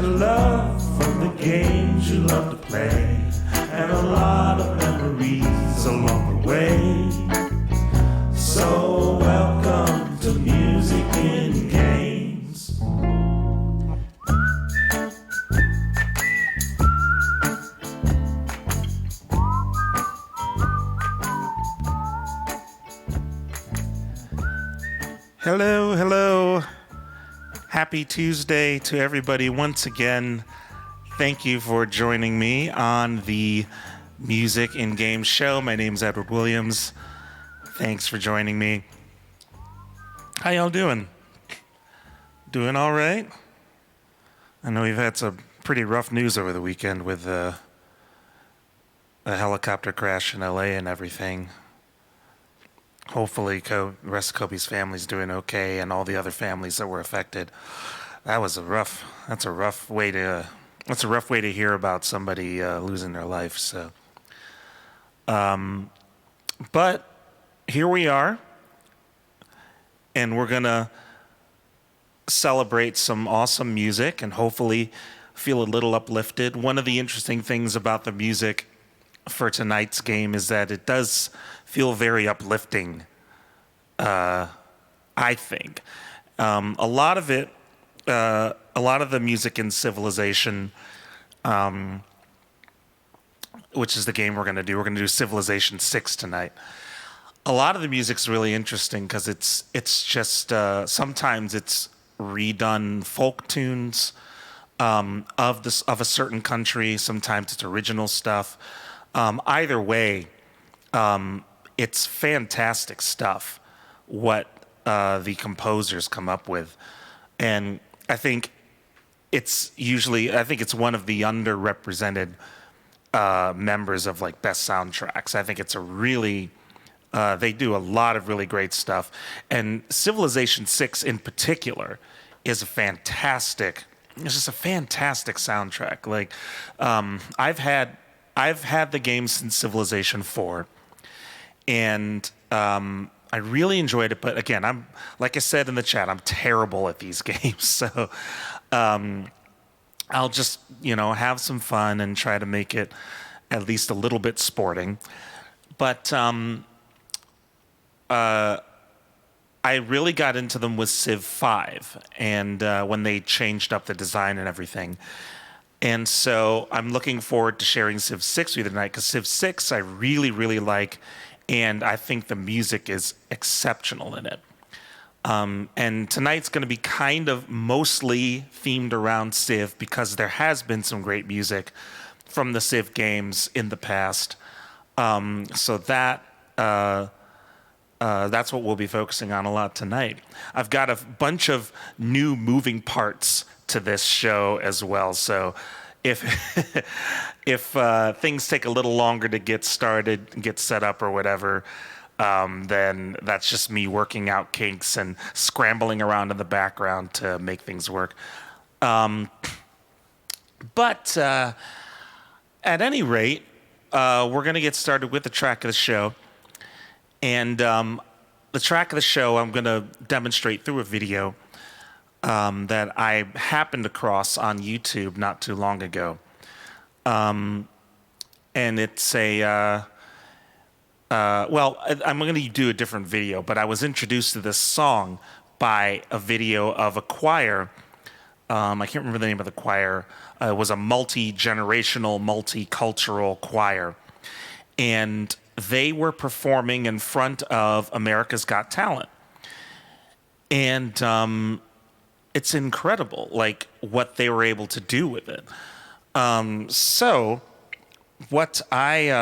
to love from the games you love to play, and a lot of memories along the way. So welcome to Music in Games. Hello, hello. Happy Tuesday to everybody once again. Thank you for joining me on the Music in Games show. My name's Edward Williams. Thanks for joining me. How y'all doing? Doing all right? I know we've had some pretty rough news over the weekend with a helicopter crash in LA and everything. Hopefully the rest of Kobe's family's doing okay, and all the other families that were affected. That's a rough way to hear about somebody losing their life. So, but here we are, and we're gonna celebrate some awesome music and hopefully feel a little uplifted. One of the interesting things about the music for tonight's game is that it does feel very uplifting, I think. A lot of the music in Civilization, which is the game we're going to do Civilization 6 tonight. A lot of the music's really interesting because it's just, sometimes it's redone folk tunes of a certain country. Sometimes it's original stuff. Either way, it's fantastic stuff what the composers come up with, and I think it's one of the underrepresented members of like best soundtracks. I think it's a really they do a lot of really great stuff, and Civilization 6 in particular is a fantastic. It's just a fantastic soundtrack. Like I've had the game since Civilization 4, and I really enjoyed it. But again, I'm like I said in the chat, I'm terrible at these games. So I'll just have some fun and try to make it at least a little bit sporting. But I really got into them with Civ 5, and when they changed up the design and everything. And so I'm looking forward to sharing Civ 6 with you tonight, because Civ 6 I really, really like, and I think the music is exceptional in it. And tonight's going to be kind of mostly themed around Civ, because there has been some great music from the Civ games in the past. So that's what we'll be focusing on a lot tonight. I've got a bunch of new moving parts to this show as well. So if things take a little longer to get started, get set up or whatever, then that's just me working out kinks and scrambling around in the background to make things work. But at any rate, we're going to get started with the track of the show. And the track of the show, I'm going to demonstrate through a video that I happened across on YouTube not too long ago. And it's I'm going to do a different video, but I was introduced to this song by a video of a choir. I can't remember the name of the choir. It was a multi-generational, multicultural choir. And they were performing in front of America's Got Talent. And it's incredible, like, what they were able to do with it. So what I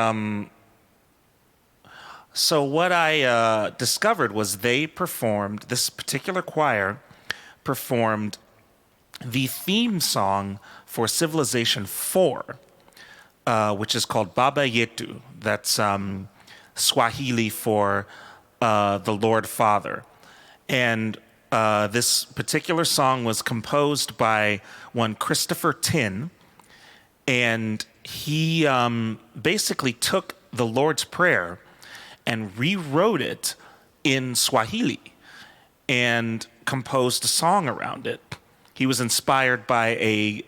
discovered was this particular choir performed the theme song for Civilization 4, which is called Baba Yetu. That's Swahili for the Lord Father. And this particular song was composed by one Christopher Tin, and he basically took the Lord's Prayer and rewrote it in Swahili and composed a song around it. He was inspired by a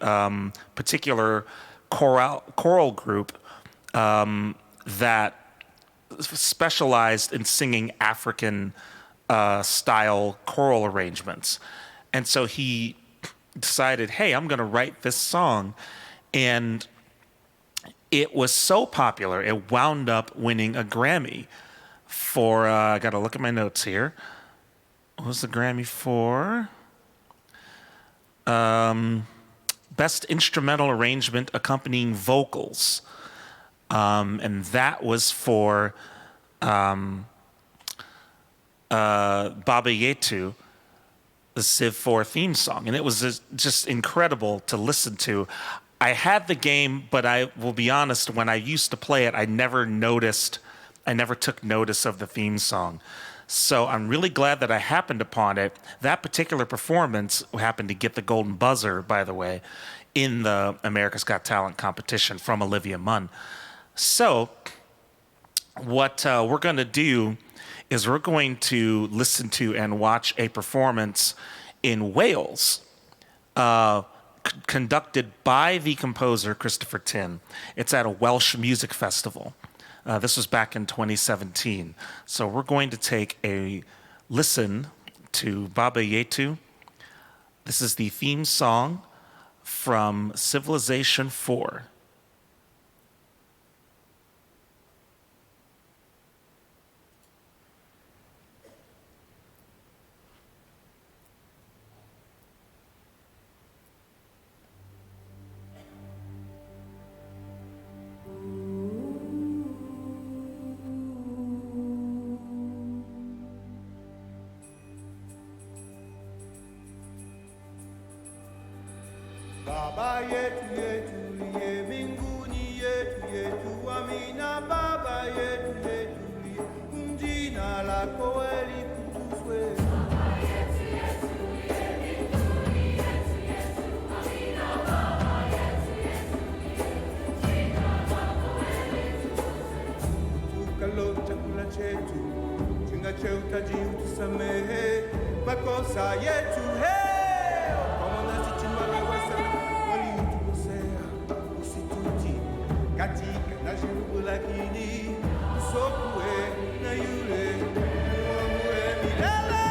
particular choral group that specialized in singing African style choral arrangements. And so he decided, hey, I'm going to write this song. And it was so popular, it wound up winning a Grammy for, I got to look at my notes here. What was the Grammy for? Best Instrumental Arrangement Accompanying Vocals. And that was for Baba Yetu, the Civ 4 theme song. And it was just incredible to listen to. I had the game, but I will be honest, when I used to play it, I never took notice of the theme song. So I'm really glad that I happened upon it. That particular performance happened to get the golden buzzer, by the way, in the America's Got Talent competition from Olivia Munn. So what we're going to do is we're going to listen to and watch a performance in Wales conducted by the composer Christopher Tin. It's at a Welsh music festival. This was back in 2017. So we're going to take a listen to Baba Yetu. This is the theme song from Civilization 4. Baba yetu yetu liye mbinguni yetu yetu amina. Baba yetu yetu liye jina lako litukuzwe. Baba yetu yetu liye mbinguni yetu yetu amina. Baba yetu yetu liye jina lako litukuzwe. Tukalo chakula chetu chingache utaji utusamehe makosa yetu katika na jibu lakini usokue na yule muamue milele.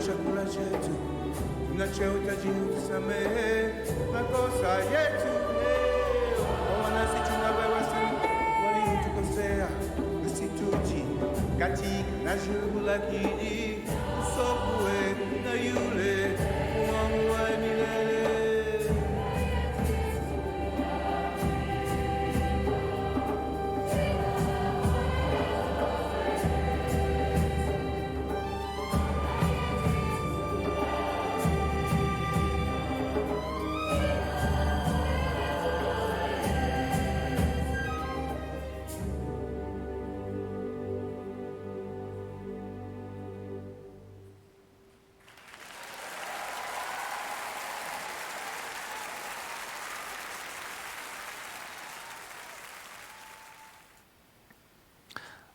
Chakula chetu tunachohitaji utusamehe makosa yetu kwa nasi tunawawasi waliotukosea, usituti katika na jibu lakini usokue na yule muamue milele.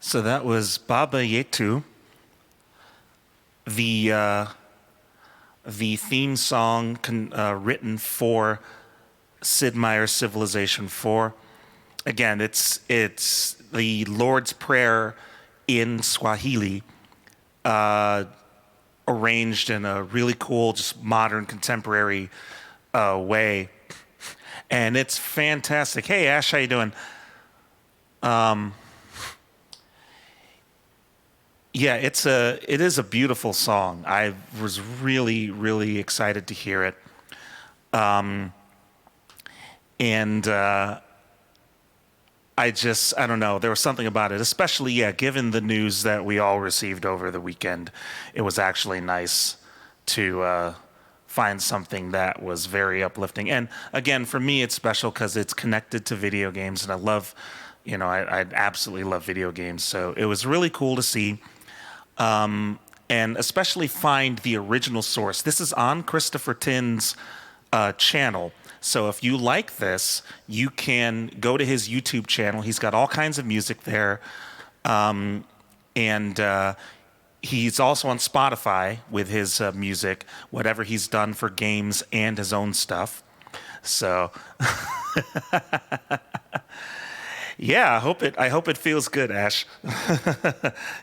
So that was Baba Yetu, the theme song written for Sid Meier's Civilization 4. Again, it's the Lord's Prayer in Swahili, arranged in a really cool, just modern, contemporary way, and it's fantastic. Hey, Ash, how you doing? Yeah, it is a beautiful song. I was really, really excited to hear it. And I don't know, there was something about it, especially, yeah, given the news that we all received over the weekend. It was actually nice to find something that was very uplifting. And again, for me, it's special because it's connected to video games, and I love, I absolutely love video games. So it was really cool to see. And especially find the original source. This is on Christopher Tin's channel. So if you like this, you can go to his YouTube channel. He's got all kinds of music there. And he's also on Spotify with his music, whatever he's done for games and his own stuff. So yeah, I hope it feels good, Ash.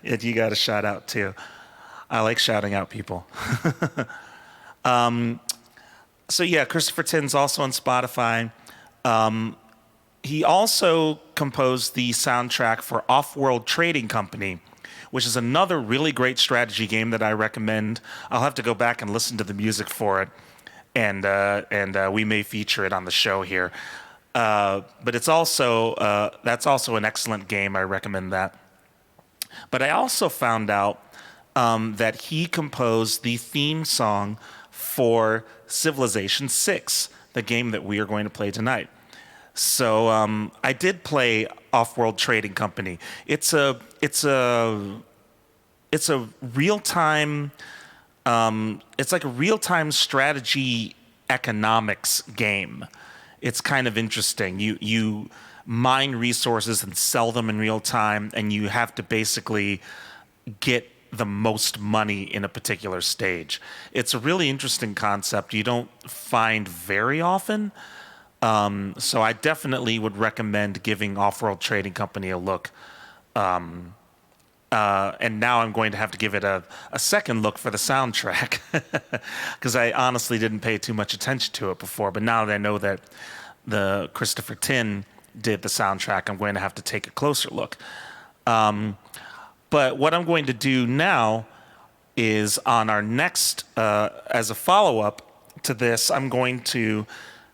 You got a shout out too. I like shouting out people. So yeah, Christopher Tin's also on Spotify. He also composed the soundtrack for Off-World Trading Company, which is another really great strategy game that I recommend. I'll have to go back and listen to the music for it, and we may feature it on the show here. But it's also that's also an excellent game. I recommend that. But I also found out that he composed the theme song for Civilization 6, the game that we are going to play tonight. So I did play Off-World Trading Company. It's a real-time it's like a real-time strategy economics game. It's kind of interesting. You mine resources and sell them in real time, and you have to basically get the most money in a particular stage. It's a really interesting concept you don't find very often. So I definitely would recommend giving Off-World Trading Company a look. And now I'm going to have to give it a second look for the soundtrack, because I honestly didn't pay too much attention to it before. But now that I know that the Christopher Tin did the soundtrack, I'm going to have to take a closer look. But what I'm going to do now is on our next, as a follow-up to this, I'm going to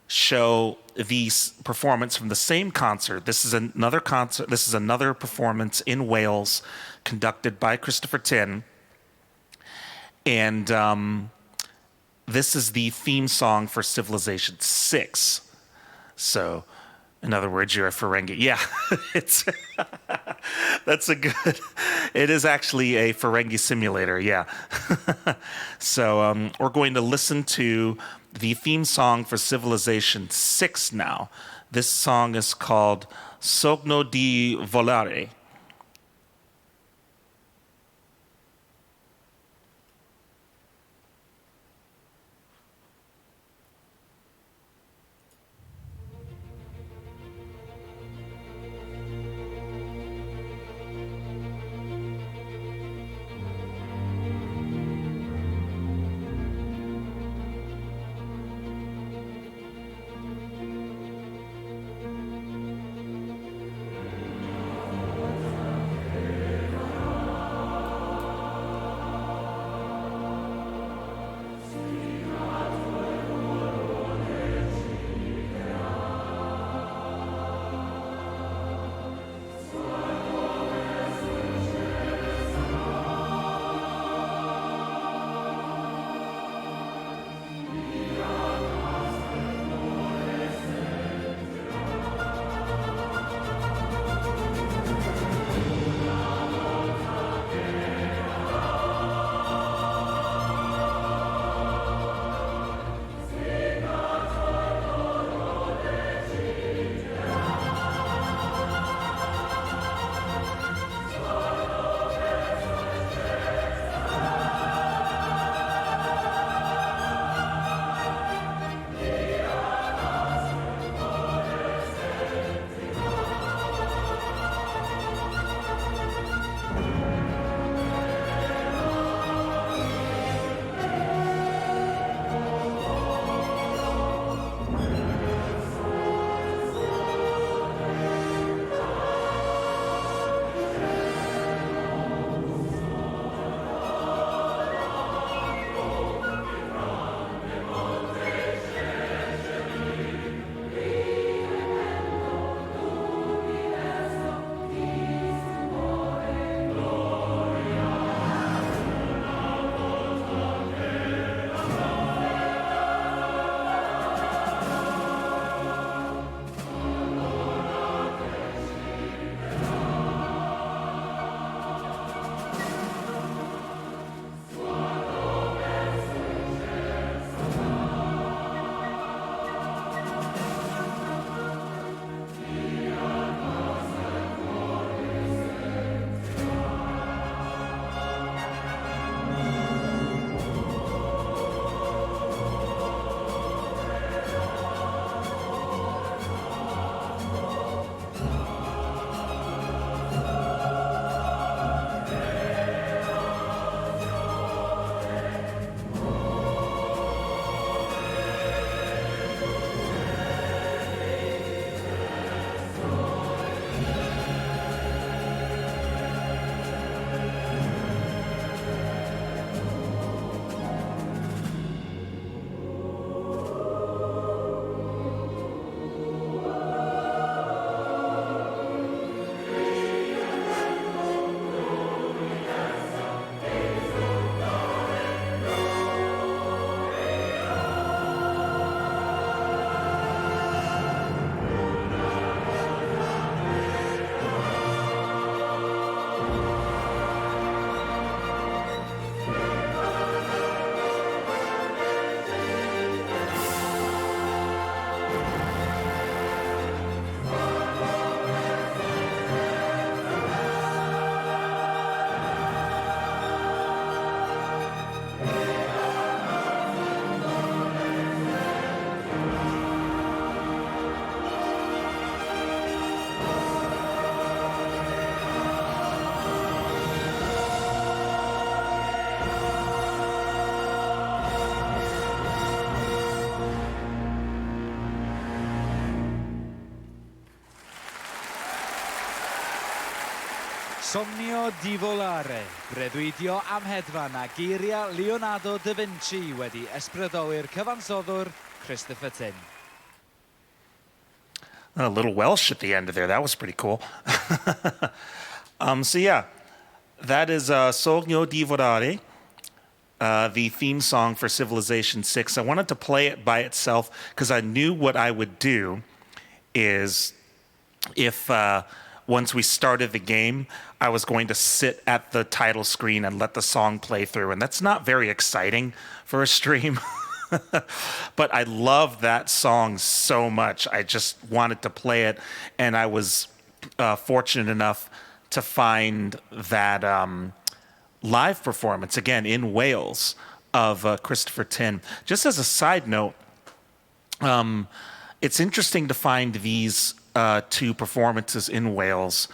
show the performance from the same concert. This is another concert. This is another performance in Wales conducted by Christopher Tin. And this is the theme song for Civilization 6. So, in other words, you're a Ferengi. Yeah, it's that's a good. It is actually a Ferengi simulator. Yeah. So we're going to listen to the theme song for Civilization 6 now. This song is called Sogno di Volare. Somnio di volare, breuddwydio am hedfan a geiriau Leonardo da Vinci wedi ysbrydoli'r cyfansoddwr Christopher Tin. A little Welsh at the end of there. That was pretty cool. So yeah, that is Sogno di Volare, the theme song for Civilization 6. I wanted to play it by itself because I knew what I would do is if once we started the game, I was going to sit at the title screen and let the song play through. And that's not very exciting for a stream. But I love that song so much. I just wanted to play it. And I was fortunate enough to find that live performance, again, in Wales, of Christopher Tin. Just as a side note, it's interesting to find these two performances in Wales.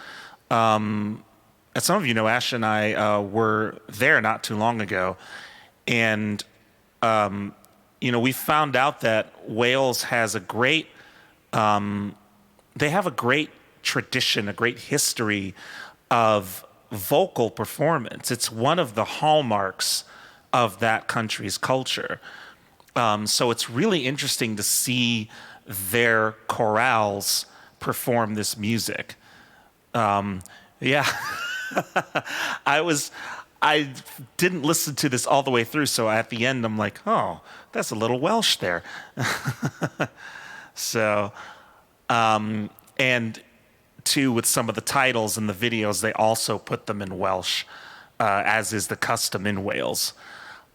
As some of you know, Ash and I were there not too long ago. And we found out that Wales has a great, they have a great tradition, a great history of vocal performance. It's one of the hallmarks of that country's culture. So it's really interesting to see their chorales perform this music. Yeah, I didn't listen to this all the way through, so at the end I'm like, oh, that's a little Welsh there. So, and too, with some of the titles in the videos, they also put them in Welsh, as is the custom in Wales.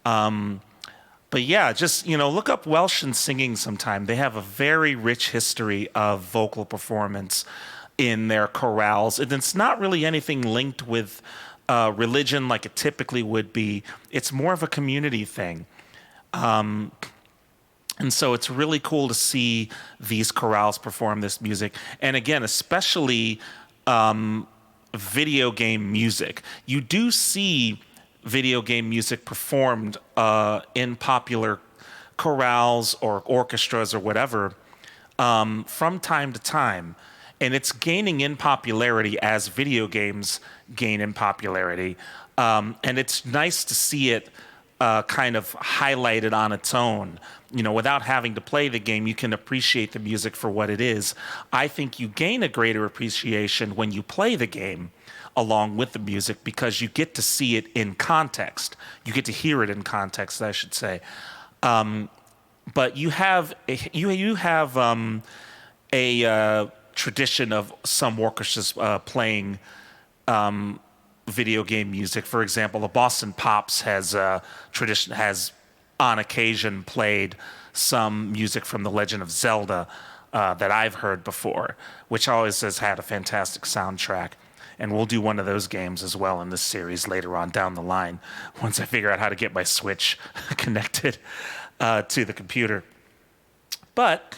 But yeah, just, look up Welsh and singing sometime. They have a very rich history of vocal performance in their chorales. And it's not really anything linked with religion like it typically would be. It's more of a community thing. And so it's really cool to see these chorales perform this music. And again, especially video game music. You do see video game music performed in popular chorales or orchestras or whatever from time to time. And it's gaining in popularity as video games gain in popularity. And it's nice to see it kind of highlighted on its own. Without having to play the game, you can appreciate the music for what it is. I think you gain a greater appreciation when you play the game along with the music because you get to see it in context. You get to hear it in context, I should say. But you have a tradition of some orchestras playing video game music. For example, the Boston Pops has on occasion played some music from The Legend of Zelda that I've heard before, which always has had a fantastic soundtrack. And we'll do one of those games as well in this series later on down the line, once I figure out how to get my Switch connected to the computer. But,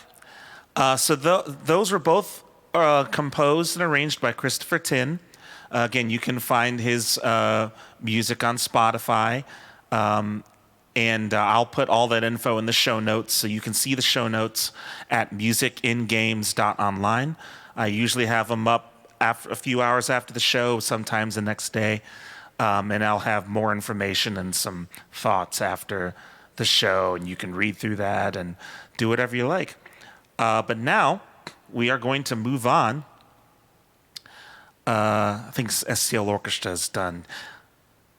so those were both composed and arranged by Christopher Tin. Again, you can find his music on Spotify. And I'll put all that info in the show notes, so you can see the show notes at musicingames.online. I usually have them up after a few hours after the show, sometimes the next day. And I'll have more information and some thoughts after the show, and you can read through that and do whatever you like. But now we are going to move on. I think SCL Orchestra is done.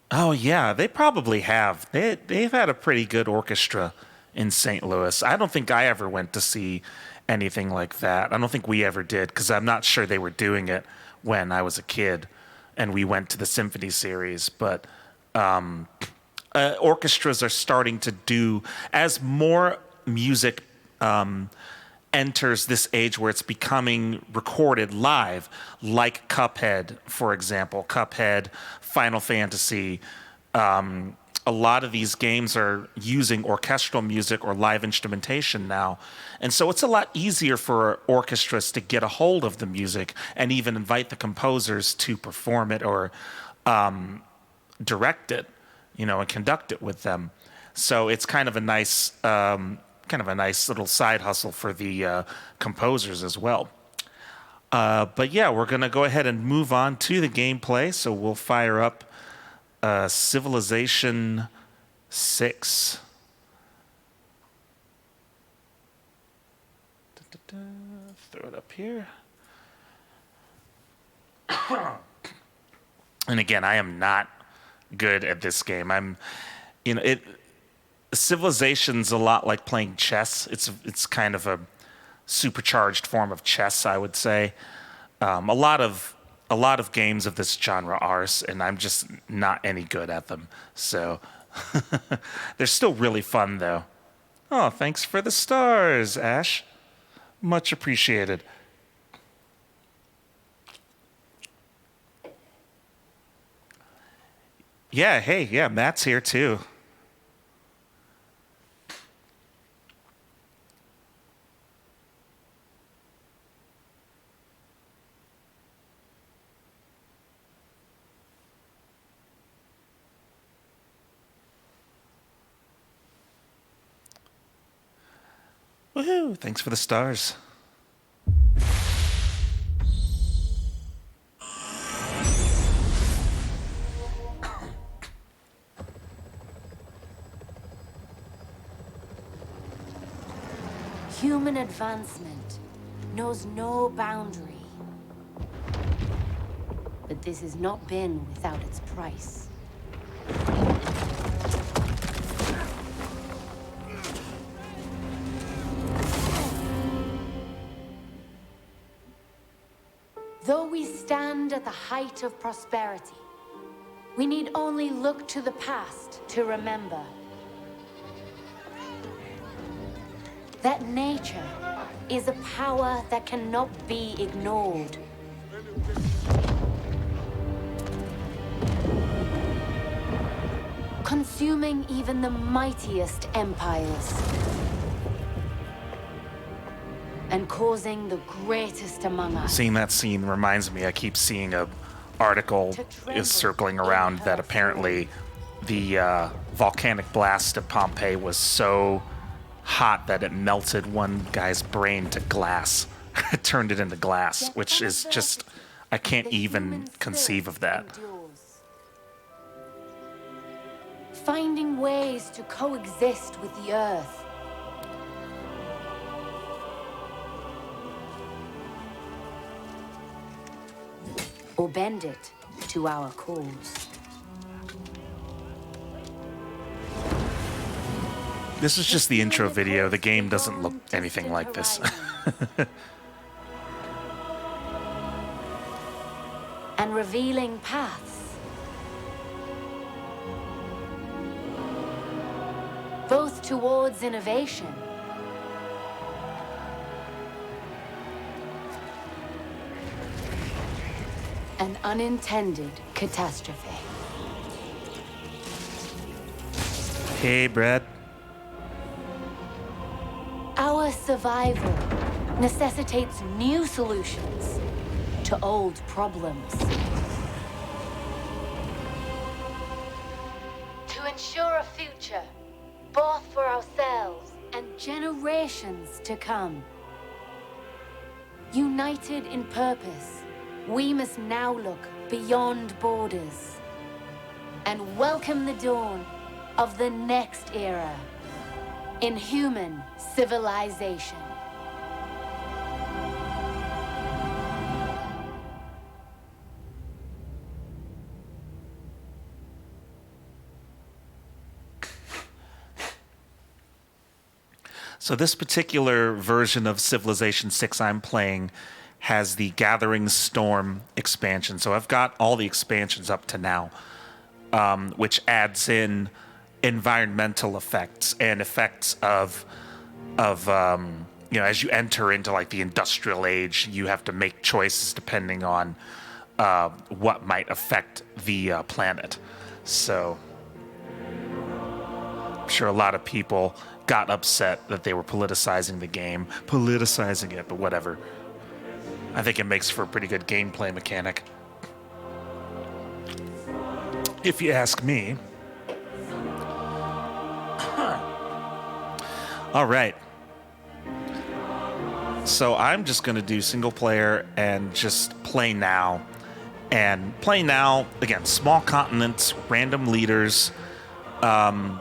Oh, yeah, they probably have. They've had a pretty good orchestra in St. Louis. I don't think I ever went to see anything like that. I don't think we ever did, because I'm not sure they were doing it when I was a kid and we went to the symphony series. But orchestras are starting to do, as more music enters this age where it's becoming recorded live, like Cuphead, for example. Cuphead, Final Fantasy, a lot of these games are using orchestral music or live instrumentation now. And so it's a lot easier for orchestras to get a hold of the music and even invite the composers to perform it or direct it, and conduct it with them. So it's kind of a nice little side hustle for the composers as well. But yeah, we're going to go ahead and move on to the gameplay. So we'll fire up Civilization 6. Throw it up here. And again, I am not good at this game. Civilization's a lot like playing chess. It's kind of a supercharged form of chess, I would say. A lot of games of this genre are, and I'm just not any good at them. So they're still really fun, though. Oh, thanks for the stars, Ash. Much appreciated. Yeah, hey, yeah, Matt's here too. Woohoo! Thanks for the stars. Human advancement knows no boundary. But this has not been without its price. Though we stand at the height of prosperity, we need only look to the past to remember that nature is a power that cannot be ignored. Consuming even the mightiest empires. And causing the greatest among us. Seeing that scene reminds me, I keep seeing a article is circling around that apparently the volcanic blast at Pompeii was so hot that it melted one guy's brain to glass. It turned it into glass, which is just, I can't even conceive of that. Finding ways to coexist with the Earth. Or bend it to our cause. This is just the intro video. The game doesn't look anything like this. And revealing paths. Both towards innovation and unintended catastrophe. Hey, Brad. Our survival necessitates new solutions to old problems. To ensure a future, both for ourselves and generations to come. United in purpose, we must now look beyond borders and welcome the dawn of the next era in human civilization. So this particular version of Civilization 6 I'm playing has the Gathering Storm expansion. So I've got all the expansions up to now, which adds in environmental effects and effects of as you enter into like the industrial age, you have to make choices depending on what might affect the planet. So I'm sure a lot of people got upset that they were politicizing the game, but whatever. I think it makes for a pretty good gameplay mechanic, if you ask me. All right. So I'm just going to do single player and just play now. And play now, again, small continents, random leaders. Because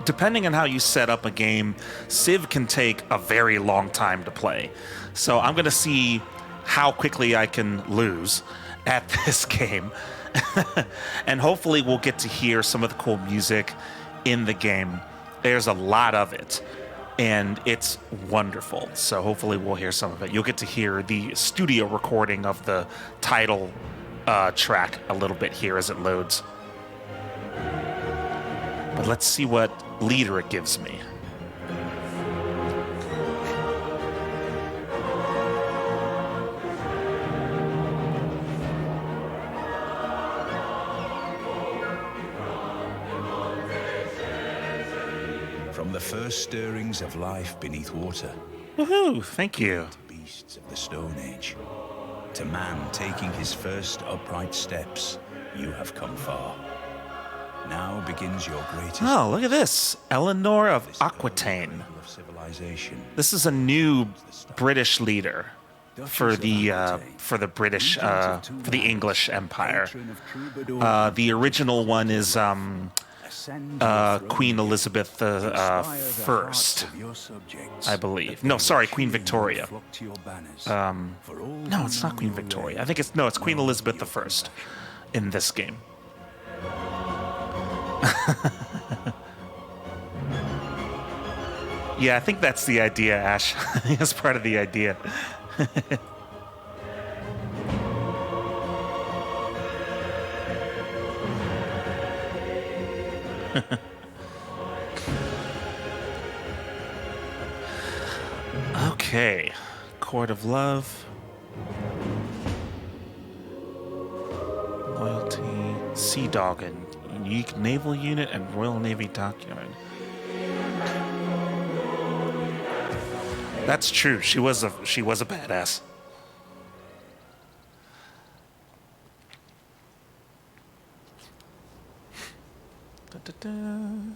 depending on how you set up a game, Civ can take a very long time to play. So I'm going to see how quickly I can lose at this game. And hopefully we'll get to hear some of the cool music in the game. There's a lot of it, and it's wonderful. So hopefully we'll hear some of it. You'll get to hear the studio recording of the title track a little bit here as it loads. But let's see what leader it gives me. From the first stirrings of life beneath water, Woohoo! Thank you. to beasts of the Stone Age, to man taking his first upright steps, you have come far. Now begins your greatest Oh, look at this. Eleanor of Aquitaine. of civilization. This is a new British leader for the British for the English Empire. The original one is Queen Elizabeth First, I believe. No, sorry, Queen Victoria. No, it's not Queen Victoria. I think it's Queen Elizabeth the First in this game. Yeah, I think that's the idea, Ash. I think that's part of the idea. Okay. Court of Love. Loyalty. Sea Dog and unique naval unit and Royal Navy dockyard. That's true. She was a badass. Da-da-da.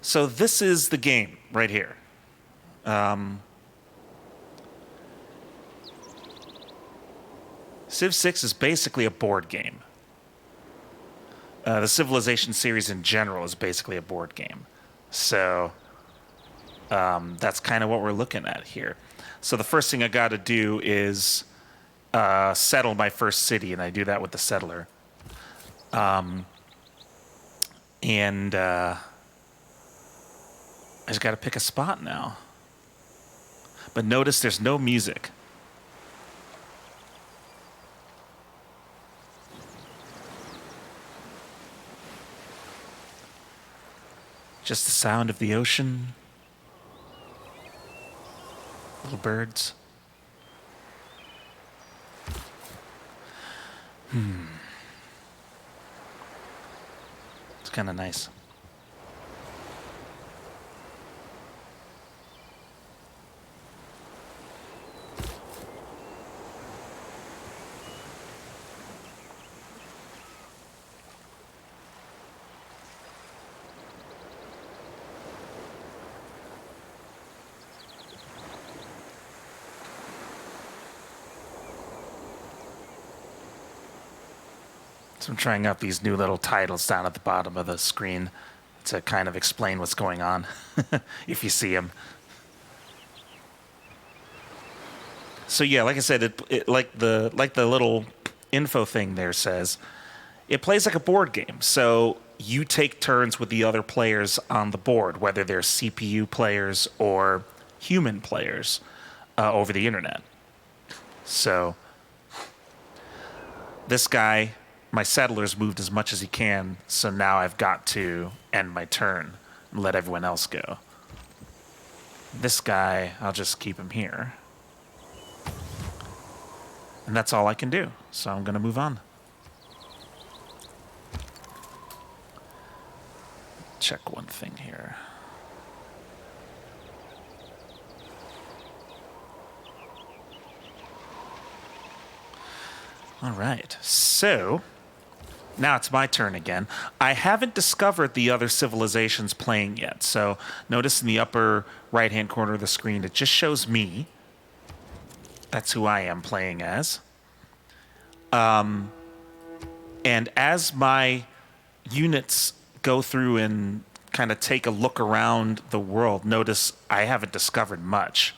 So this is the game right here. Civ 6 is basically a board game. The Civilization series in general is basically a board game. So that's kind of what we're looking at here. So the first thing I got to do is settle my first city, and I do that with the settler. And I just got to pick a spot now. But notice there's no music. Just the sound of the ocean. Little birds. It's kind of nice. So I'm trying out these new little titles down at the bottom of the screen to kind of explain what's going on, if you see them. So yeah, like I said, it like the little info thing there says, it plays like a board game. So you take turns with the other players on the board, whether they're CPU players or human players over the internet. So this guy, my settler's moved as much as he can, so now I've got to end my turn and let everyone else go. This guy, I'll just keep him here. And that's all I can do, so I'm going to move on. Check one thing here. All right, so Now it's my turn again. I haven't discovered the other civilizations playing yet. So notice in the upper right-hand corner of the screen, it just shows me. That's who I am playing as. And as my units go through and kind of take a look around the world, notice I haven't discovered much.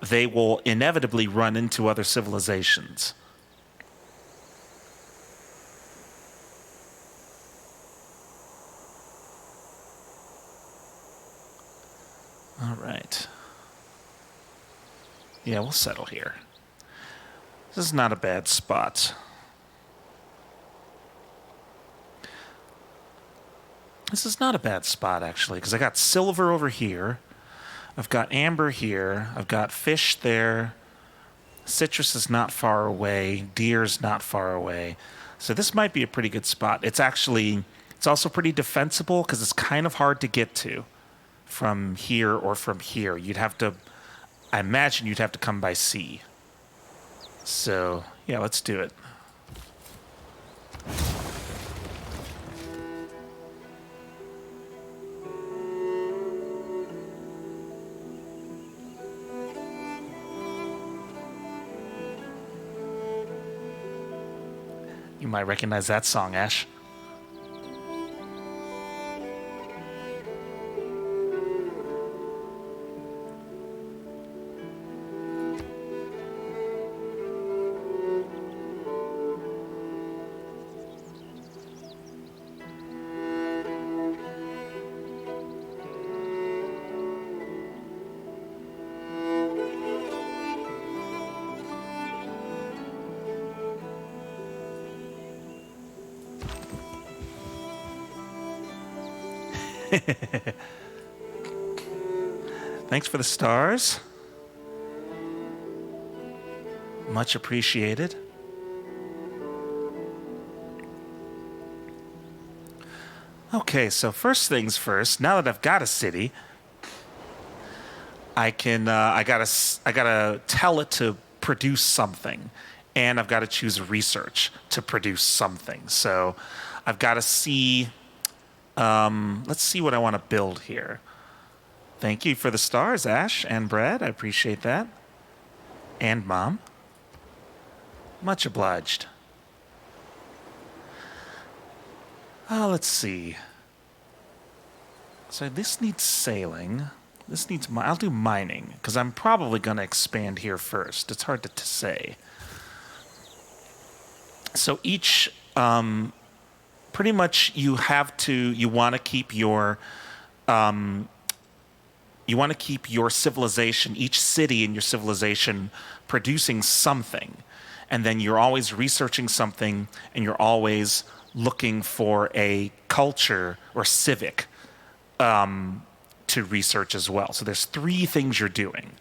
They will inevitably run into other civilizations. All right. Yeah, we'll settle here. This is not a bad spot. This is not a bad spot, actually, because I got silver over here. I've got amber here. I've got fish there. Citrus is not far away. Deer's not far away. So this might be a pretty good spot. It's also pretty defensible because it's kind of hard to get to from here or from here. I imagine you'd have to come by sea. So, yeah, let's do it. You might recognize that song, Ash. Thanks for the stars. Much appreciated. Okay, so first things first, now that I've got a city, I gotta tell it to produce something, and I've got to choose research to produce something. So I've got to see. Let's see what I want to build here. Thank you for the stars, Ash and Brad. I appreciate that. And Mom. Much obliged. Let's see. So this needs sailing. This needs I'll do mining, because I'm probably going to expand here first. It's hard to say. So each, pretty much you want to keep your civilization, each city in your civilization producing something. And then you're always researching something, and you're always looking for a culture or civic to research as well. So there's 3 things you're doing.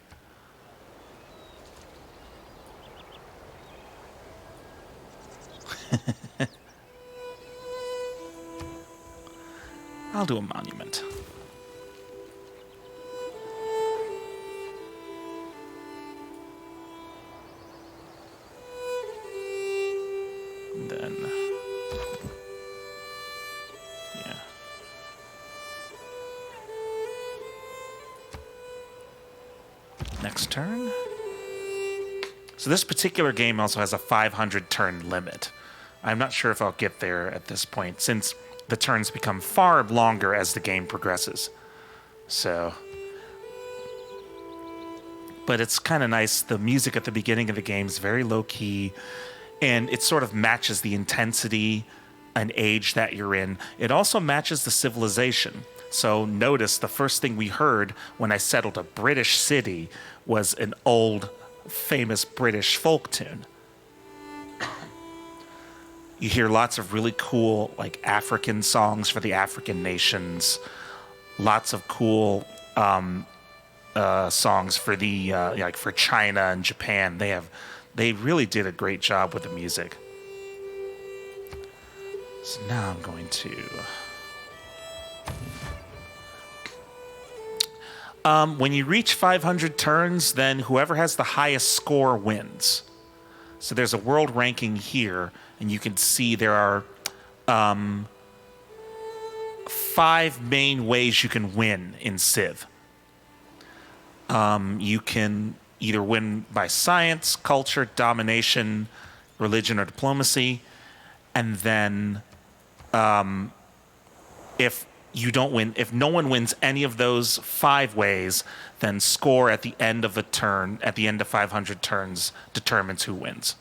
I'll do a monument. And then, yeah. Next turn. So this particular game also has a 500 turn limit. I'm not sure if I'll get there at this point, since the turns become far longer as the game progresses. So, but it's kind of nice. The music at the beginning of the game is very low key, and it sort of matches the intensity and age that you're in. It also matches the civilization. So notice the first thing we heard when I settled a British city was an old, famous British folk tune. You hear lots of really cool, like, African songs for the African nations. Lots of cool songs for the like for China and Japan. They really did a great job with the music. So now I'm going to. When you reach 500 turns, then whoever has the highest score wins. So there's a world ranking here, and you can see there are 5 main ways you can win in Civ. You can either win by science, culture, domination, religion, or diplomacy. And then if you don't win, if no one wins any of those 5 ways, then score at the end of a turn, at the end of 500 turns, determines who wins.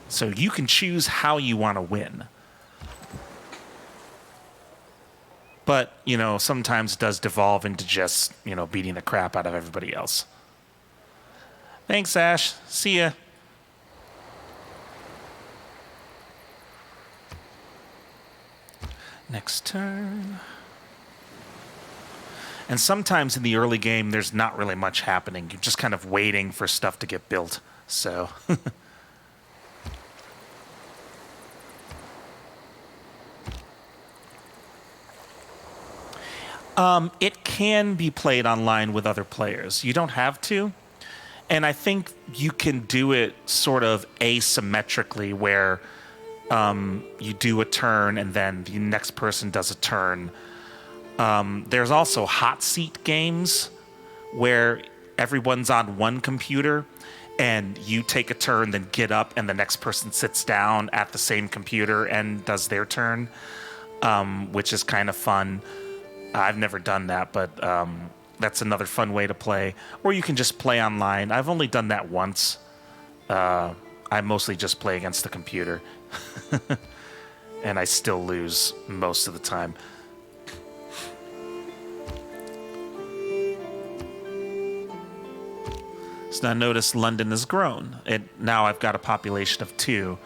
So you can choose how you want to win. But, sometimes it does devolve into just, beating the crap out of everybody else. Thanks, Ash. See ya. Next turn. And sometimes in the early game, there's not really much happening. You're just kind of waiting for stuff to get built. So... It can be played online with other players. You don't have to. And I think you can do it sort of asymmetrically where you do a turn and then the next person does a turn. There's also hot seat games where everyone's on one computer and you take a turn, then get up, and the next person sits down at the same computer and does their turn, which is kind of fun. I've never done that, but that's another fun way to play. Or you can just play online. I've only done that once. I mostly just play against the computer. And I still lose most of the time. So now notice London has grown. Now I've got a population of 2.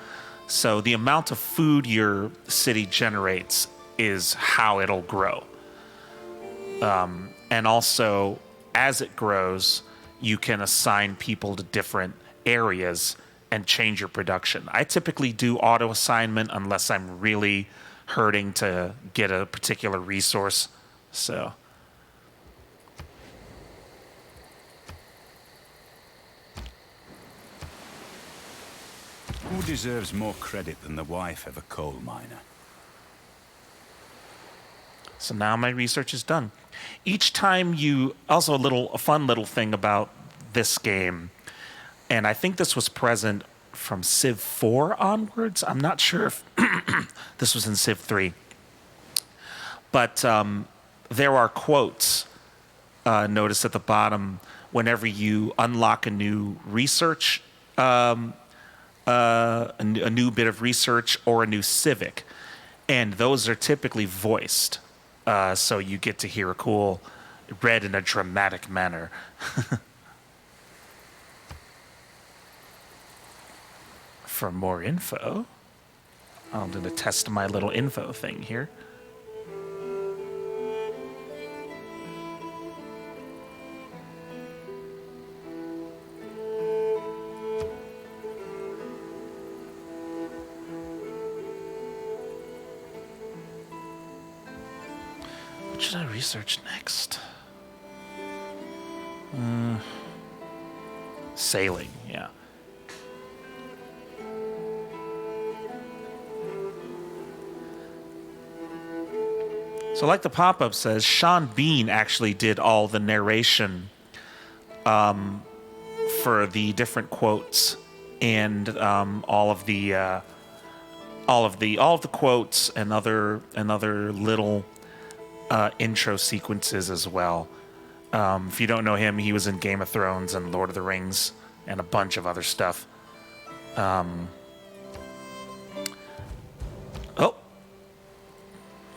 So the amount of food your city generates is how it'll grow. And also, as it grows, you can assign people to different areas and change your production. I typically do auto assignment unless I'm really hurting to get a particular resource. So. Who deserves more credit than the wife of a coal miner? So now my research is done. Each time also a fun little thing about this game, and I think this was present from Civ 4 onwards. I'm not sure if this was in Civ 3. But there are quotes, notice at the bottom, whenever you unlock a new research, a new bit of research or a new civic. And those are typically voiced. So you get to hear a cool, read in a dramatic manner. For more info, I'm going to test my little info thing here. What should I research next? Sailing, yeah. So like the pop-up says, Sean Bean actually did all the narration for the different quotes and all of the quotes and other little intro sequences as well. If you don't know him, he was in Game of Thrones and Lord of the Rings and a bunch of other stuff. Oh,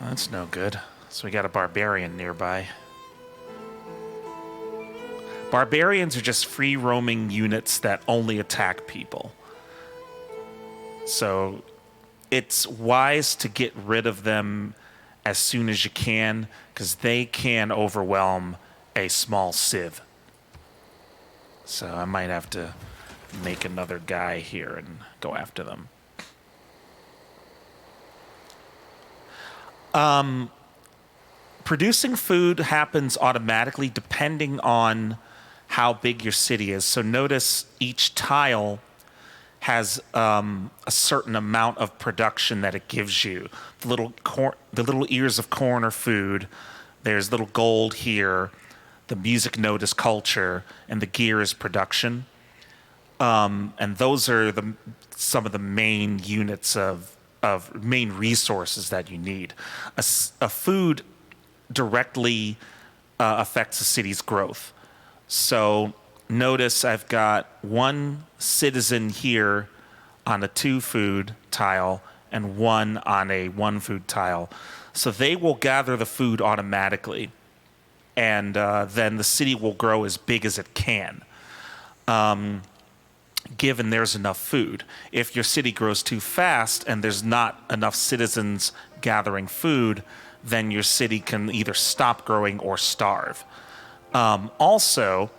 that's no good. So we got a barbarian nearby. Barbarians are just free roaming units that only attack people. So it's wise to get rid of them as soon as you can, because they can overwhelm a small civ. So I might have to make another guy here and go after them. Producing food happens automatically depending on how big your city is. So notice each tile has a certain amount of production that it gives you. The little ears of corn are food. There's little gold here. The music note is culture, and the gear is production. And those are some of the main units of main resources that you need. A food directly affects a city's growth. So notice I've got one citizen here on a 2 food tile and one on a 1 food tile. So they will gather the food automatically, and then the city will grow as big as it can, given there's enough food. If your city grows too fast and there's not enough citizens gathering food, then your city can either stop growing or starve. Also,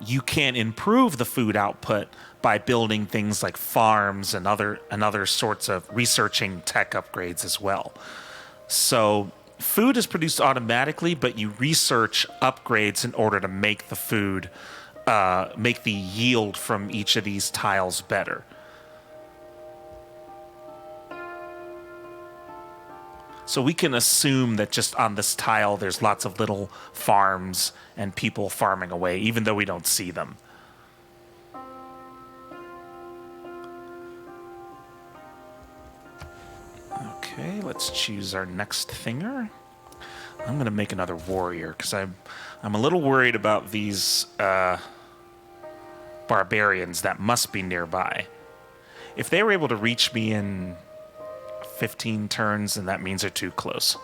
you can improve the food output by building things like farms and other sorts of researching tech upgrades as well. So food is produced automatically, but you research upgrades in order to make the food, make the yield from each of these tiles better. So we can assume that just on this tile there's lots of little farms and people farming away, even though we don't see them. Okay, let's choose our next thinger. I'm going to make another warrior because I'm a little worried about these barbarians that must be nearby. If they were able to reach me in 15 turns, then that means they're too close.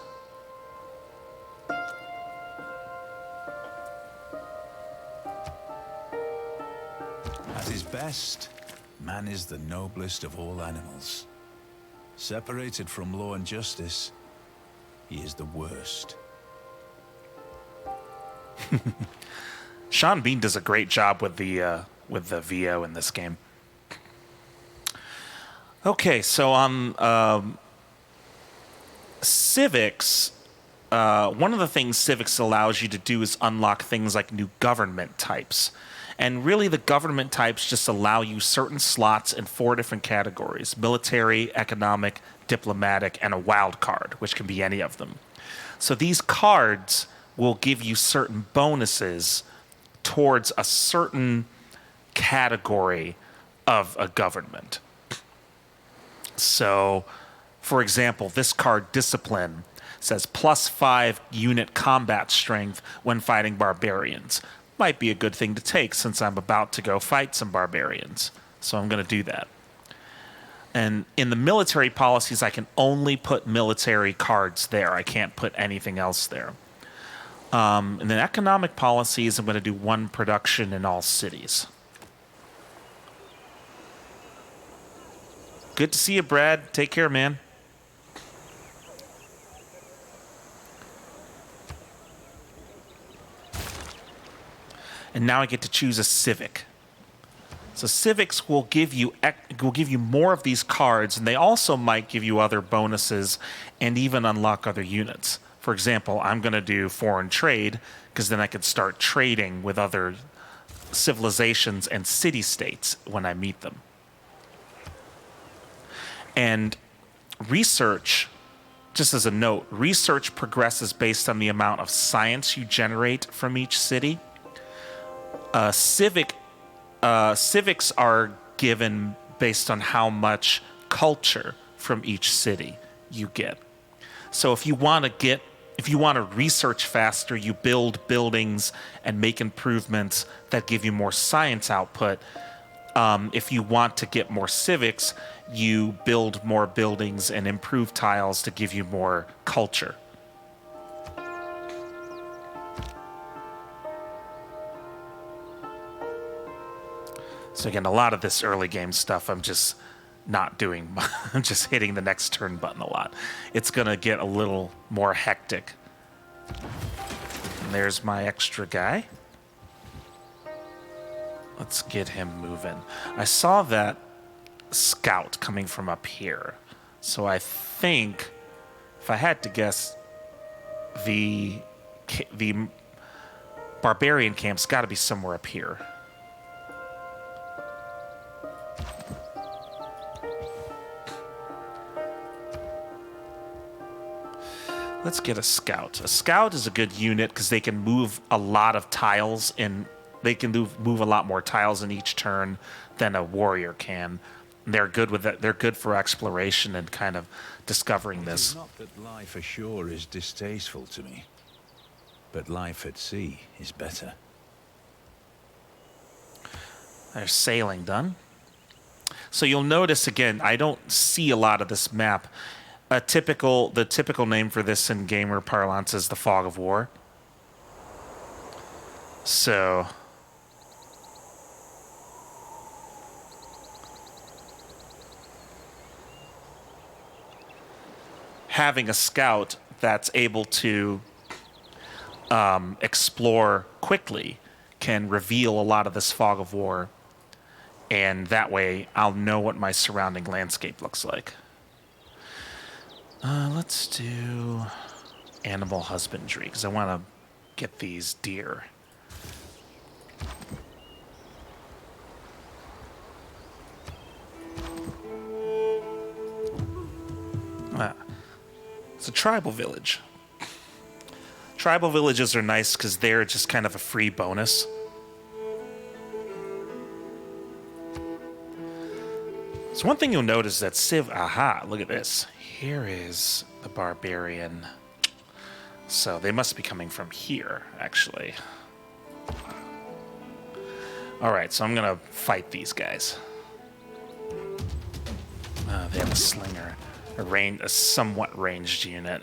At his best, man is the noblest of all animals. Separated from law and justice, he is the worst. Sean Bean does a great job with the VO in this game. Okay, so on civics, one of the things civics allows you to do is unlock things like new government types. And really the government types just allow you certain slots in 4 different categories: military, economic, diplomatic, and a wild card, which can be any of them. So these cards will give you certain bonuses towards a certain category of a government. So, for example, this card, Discipline, says +5 unit combat strength when fighting barbarians. Might be a good thing to take since I'm about to go fight some barbarians. So I'm going to do that. And in the military policies, I can only put military cards there. I can't put anything else there. And then economic policies, I'm going to do 1 production in all cities. Good to see you, Brad. Take care, man. And now I get to choose a civic. So civics will give you more of these cards, and they also might give you other bonuses and even unlock other units. For example, I'm going to do foreign trade because then I can start trading with other civilizations and city-states when I meet them. And research, just as a note, research progresses based on the amount of science you generate from each city. Civics are given based on how much culture from each city you get. So if you want to research faster, you build buildings and make improvements that give you more science output. If you want to get more civics, you build more buildings and improve tiles to give you more culture. So again, a lot of this early game stuff I'm just not doing. I'm just hitting the next turn button a lot. It's going to get a little more hectic. And there's my extra guy. Let's get him moving. I saw that scout coming from up here. So I think, if I had to guess, the barbarian camp's got to be somewhere up here. Let's get a scout. A scout is a good unit because they can move a lot of tiles and they can move a lot more tiles in each turn than a warrior can. They're good with that. They're good for exploration and kind of discovering this. It's not that life ashore is distasteful to me, but life at sea is better. There's sailing done. So you'll notice again, I don't see a lot of this map. The typical name for this in gamer parlance is the Fog of War. So having a scout that's able to explore quickly can reveal a lot of this Fog of War, and that way I'll know what my surrounding landscape looks like. Let's do animal husbandry because I want to get these deer. It's a tribal village. Tribal villages are nice because they're just kind of a free bonus. So one thing you'll notice that aha, look at this. Here is the barbarian. So they must be coming from here, actually. All right, so I'm going to fight these guys. They have a slinger. A somewhat ranged unit.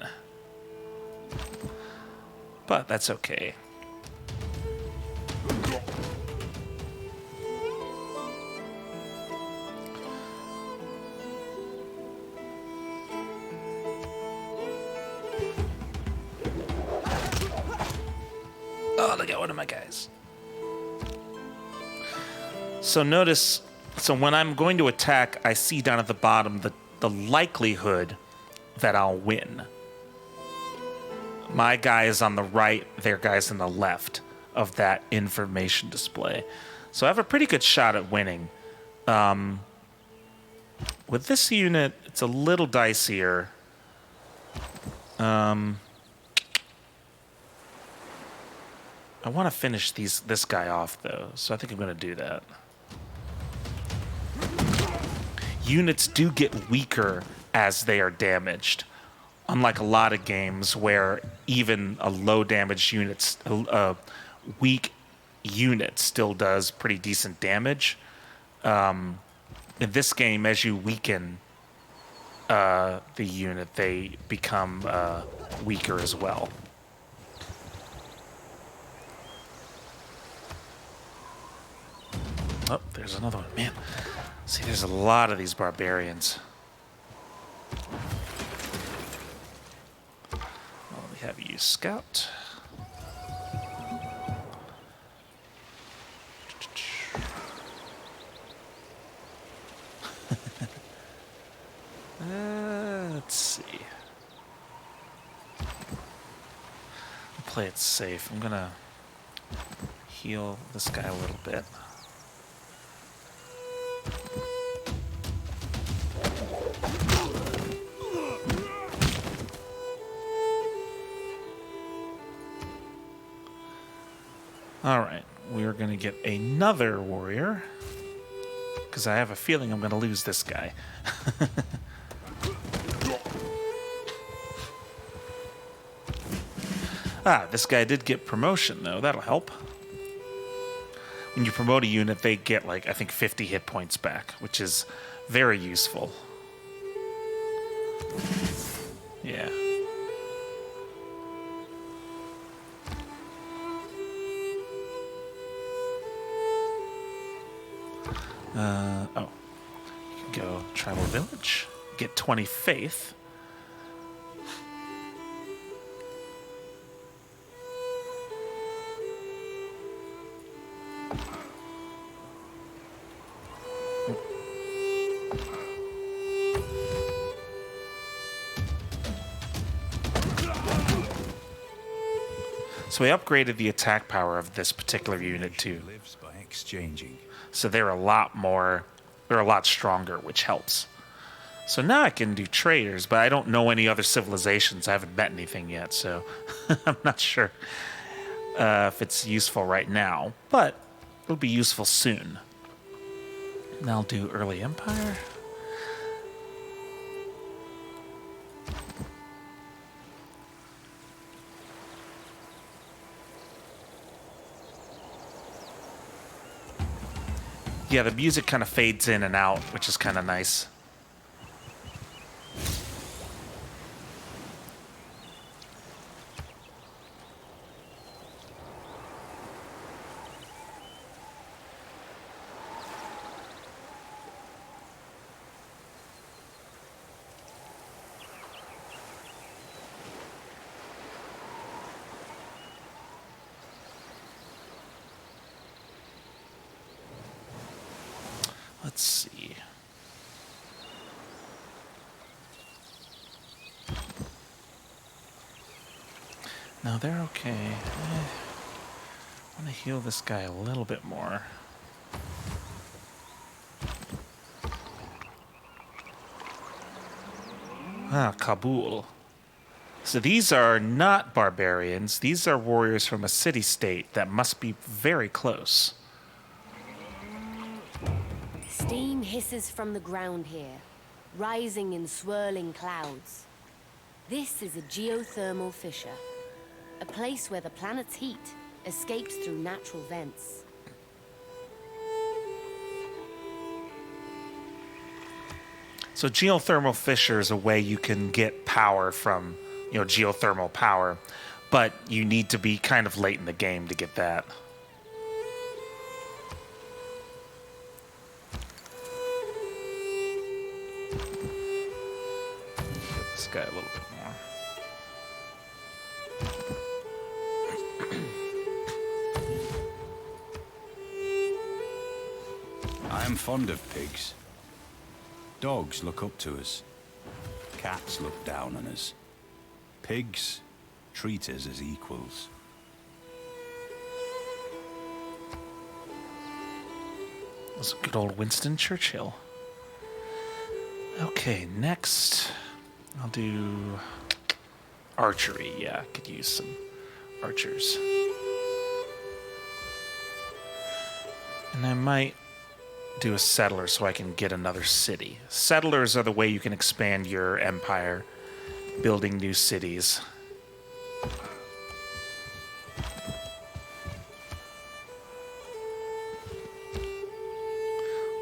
But that's okay. Oh, look at one of my guys. So notice, so when I'm going to attack, I see down at the bottom the likelihood that I'll win. My guy is on the right, their guy's on the left of that information display. So I have a pretty good shot at winning. With this unit, it's a little dicier. I want to finish this guy off, though, so I think I'm going to do that. Units do get weaker as they are damaged. Unlike a lot of games where even a low damage unit, a weak unit still does pretty decent damage. In this game, as you weaken the unit, they become weaker as well. Oh, there's another one. Man, see, there's a lot of these barbarians. We have you, scout. Let's see. I'll play it safe. I'm gonna heal this guy a little bit. All right, we are going to get another warrior because I have a feeling I'm going to lose this guy. This guy did get promotion, though. That'll help. When you promote a unit, they get, like, I think 50 hit points back, which is very useful. Yeah. Oh. You can go tribal village. Get 20 faith. So we upgraded the attack power of this particular unit too. Lives by exchanging. So they're a lot stronger, which helps. So now I can do traders, but I don't know any other civilizations. I haven't met anything yet, so I'm not sure if it's useful right now, but it'll be useful soon. And I'll do early empire. Yeah, the music kind of fades in and out, which is kind of nice. Let's see. No, they're okay. I want to heal this guy a little bit more. Ah, Kabul. So these are not barbarians. These are warriors from a city-state that must be very close. Steam hisses from the ground here, rising in swirling clouds. This is a geothermal fissure, a place where the planet's heat escapes through natural vents. So geothermal fissure is a way you can get power from, geothermal power, but you need to be kind of late in the game to get that. This guy a little bit more. I am fond of pigs. Dogs look up to us. Cats look down on us. Pigs treat us as equals. That's a good old Winston Churchill. Okay, next I'll do archery. Yeah, could use some archers. And I might do a settler so I can get another city. Settlers are the way you can expand your empire, building new cities.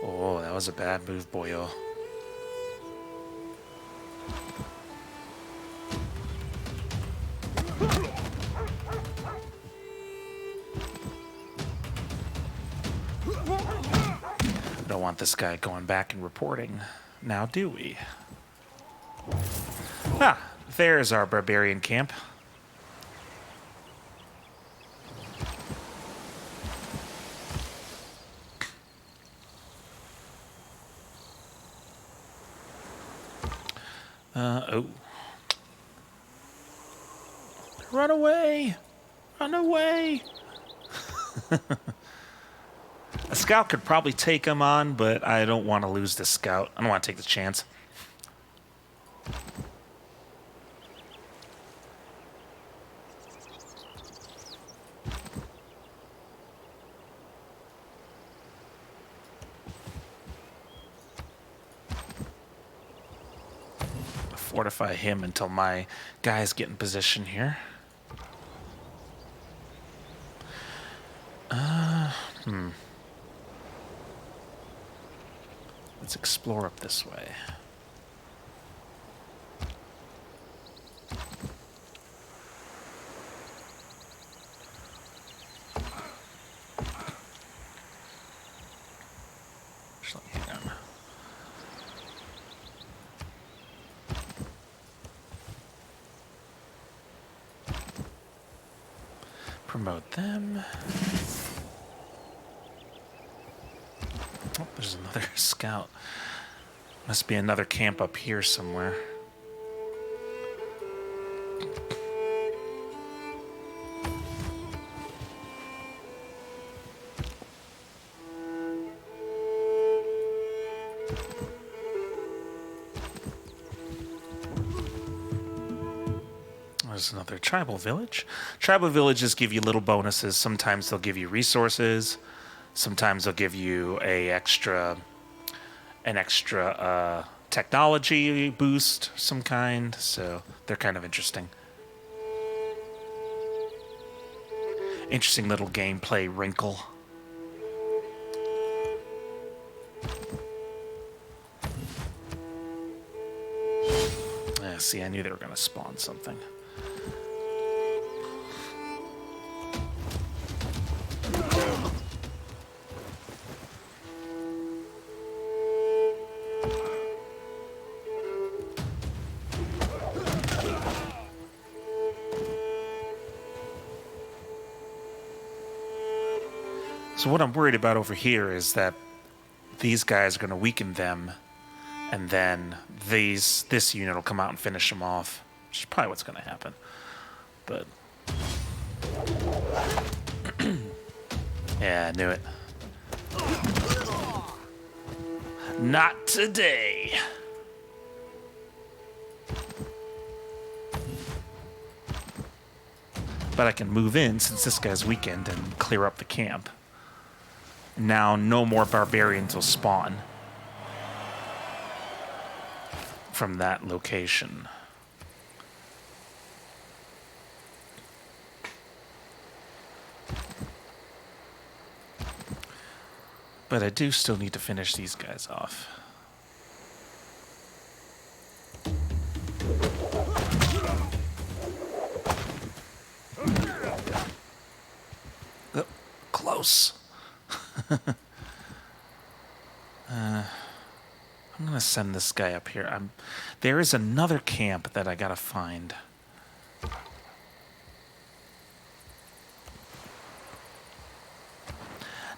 Oh, that was a bad move, boyo. Don't want this guy going back and reporting. Now do we? Ah, there's our barbarian camp. Oh. Run away! Run away! A scout could probably take him on, but I don't want to lose the scout. I don't want to take the chance. Fortify him until my guys get in position here. Let's explore up this way. Actually, hang on. Promote them. Oh, there's another scout. Must be another camp up here somewhere. there's another tribal village. Tribal villages give you little bonuses. Sometimes they'll give you resources. Sometimes they'll give you an extra technology boost of some kind. So they're kind of interesting. Interesting little gameplay wrinkle. See, I knew they were going to spawn something. So what I'm worried about over here is that these guys are going to weaken them, and then this unit will come out and finish them off, which is probably what's going to happen. But yeah, I knew it. Not today. But I can move in since this guy's weakened and clear up the camp. Now no more barbarians will spawn from that location. But I do still need to finish these guys off. Oh, close. I'm gonna send this guy up here. There is another camp that I gotta find.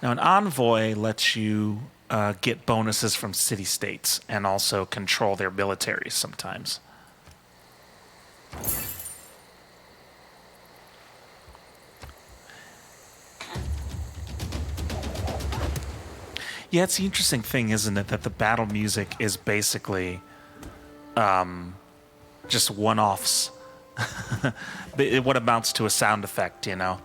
Now, an envoy lets you get bonuses from city-states and also control their militaries sometimes. Yeah, it's the interesting thing, isn't it, that the battle music is basically just one-offs. What amounts to a sound effect, you know?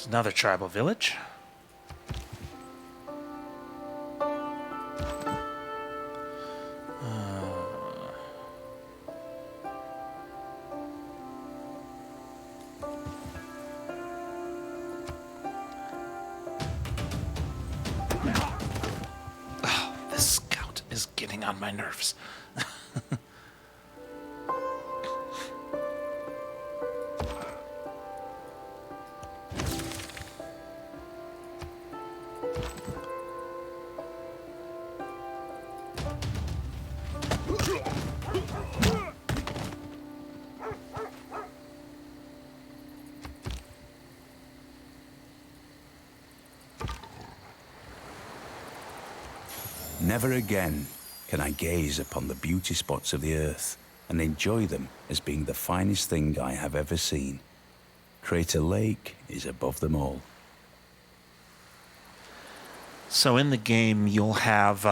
Another tribal village. Oh, this scout is getting on my nerves. Never again can I gaze upon the beauty spots of the earth and enjoy them as being the finest thing I have ever seen. Crater Lake is above them all. So in the game, you'll have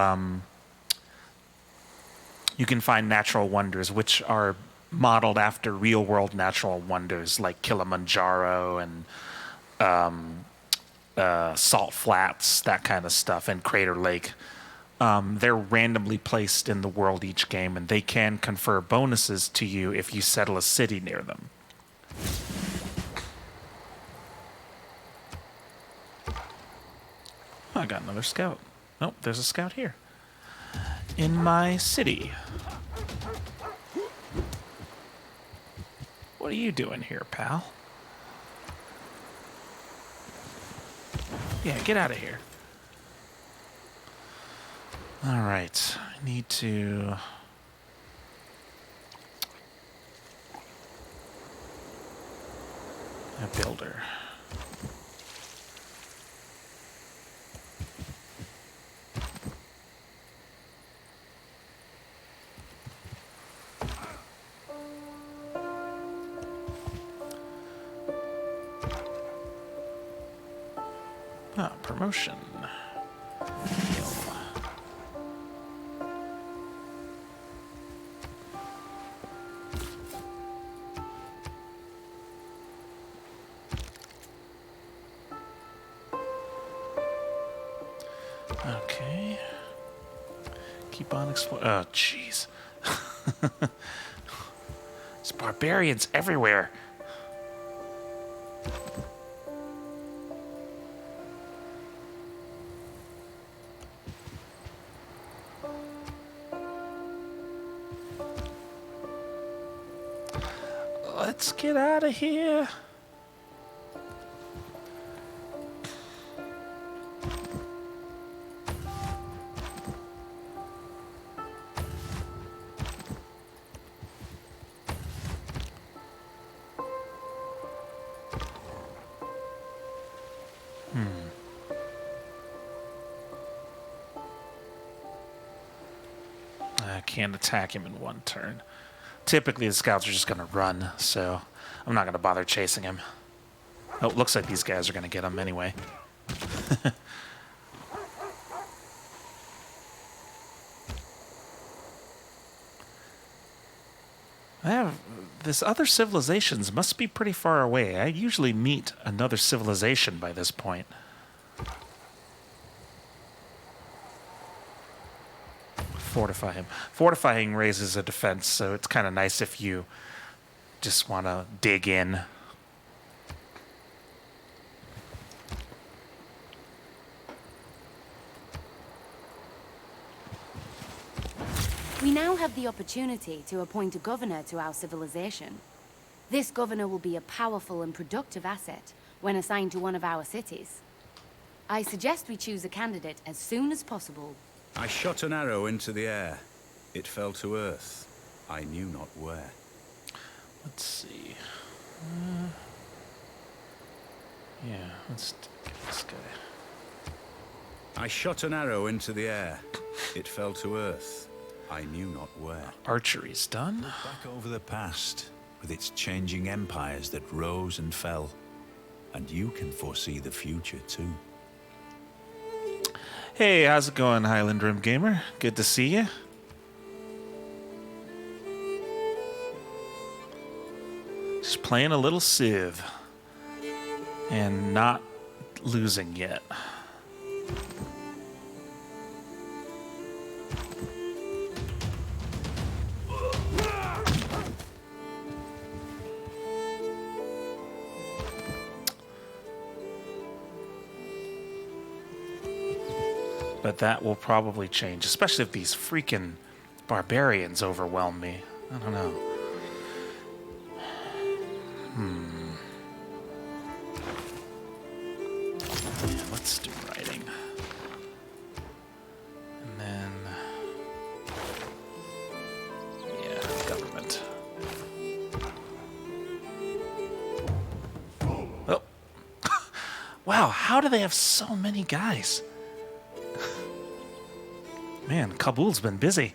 you can find natural wonders, which are modeled after real-world natural wonders like Kilimanjaro and Salt Flats, that kind of stuff, and Crater Lake. They're randomly placed in the world each game, and they can confer bonuses to you if you settle a city near them. I got another scout. Oh, there's a scout here. In my city. What are you doing here, pal? Yeah, get out of here. All right, I need to... a builder. Ah, promotion. Heal. Okay. Keep on exploring. Oh, jeez. There's barbarians everywhere. Let's get out of here. I can't attack him in one turn. Typically, the scouts are just going to run, so I'm not going to bother chasing him. Oh, it looks like these guys are going to get him anyway. This other civilizations must be pretty far away. I usually meet another civilization by this point. Fortify him. Fortifying raises a defense, so it's kind of nice if you just want to dig in. We now have the opportunity to appoint a governor to our civilization. This governor will be a powerful and productive asset when assigned to one of our cities. I suggest we choose a candidate as soon as possible. I shot an arrow into the air. It fell to earth. I knew not where. Let's see. Yeah, let's get this guy. I shot an arrow into the air. It fell to earth. I knew not where. Archery's done. Back over the past, with its changing empires that rose and fell. And you can foresee the future, too. Hey, how's it going, Highland Rim Gamer? Good to see you. Just playing a little Civ. And not losing yet. But that will probably change, especially if these freaking barbarians overwhelm me. I don't know. Yeah, let's do writing. And then... yeah, government. Oh. Wow, how do they have so many guys? Man, Kabul's been busy.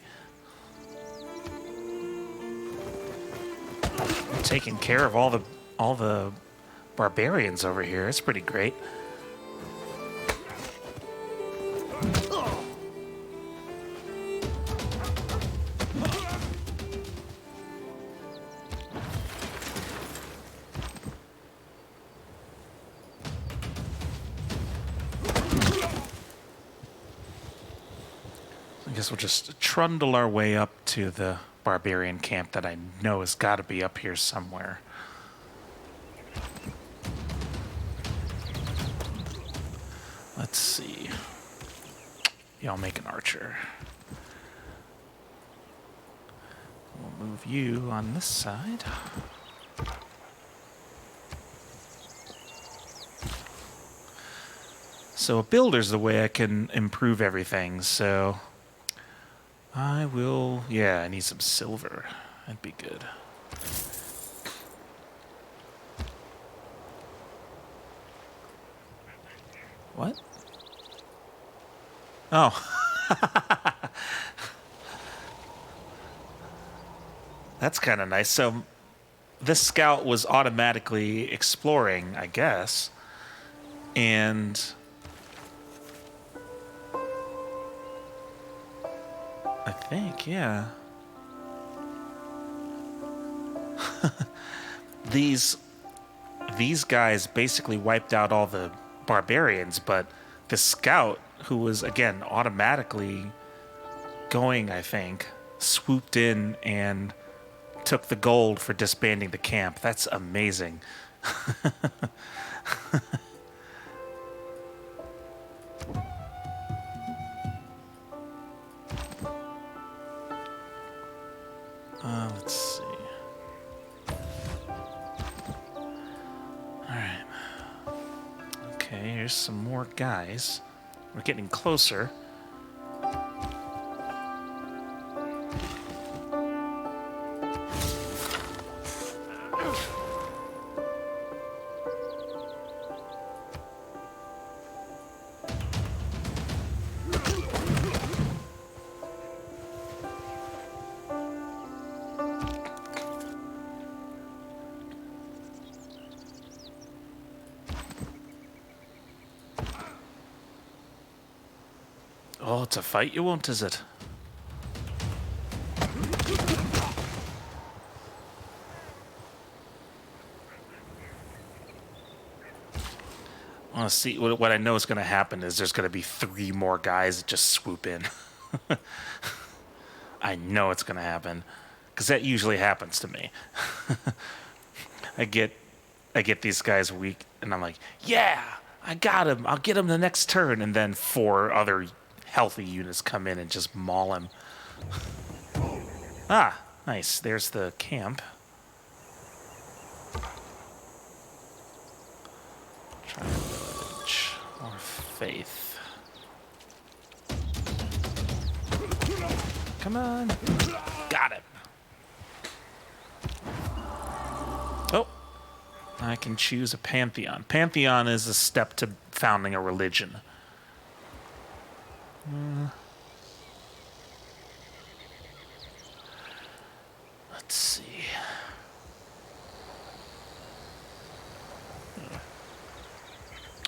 Taking care of all the barbarians over here. It's pretty great. I guess we'll just trundle our way up to the barbarian camp that I know has got to be up here somewhere. Let's see. Yeah, I'll make an archer. We'll move you on this side. So a builder's the way I can improve everything, so... I will... yeah, I need some silver. That'd be good. What? Oh. That's kind of nice. So this scout was automatically exploring, I guess. And I think, yeah. These guys basically wiped out all the barbarians, but the scout, who was again automatically going, I think, swooped in and took the gold for disbanding the camp. That's amazing. Let's see. Alright. Okay, here's some more guys. We're getting closer. Oh, it's a fight you want, is it? I want to see what I know is going to happen is there's going to be 3 more guys that just swoop in. I know it's going to happen because that usually happens to me. I get these guys weak, and I'm like, yeah, I got him. I'll get him the next turn, and then 4 other healthy units come in and just maul him. Ah, nice. There's the camp. Tribal village. More faith. Come on. Got him. Oh. I can choose a pantheon. Pantheon is a step to founding a religion. Let's see.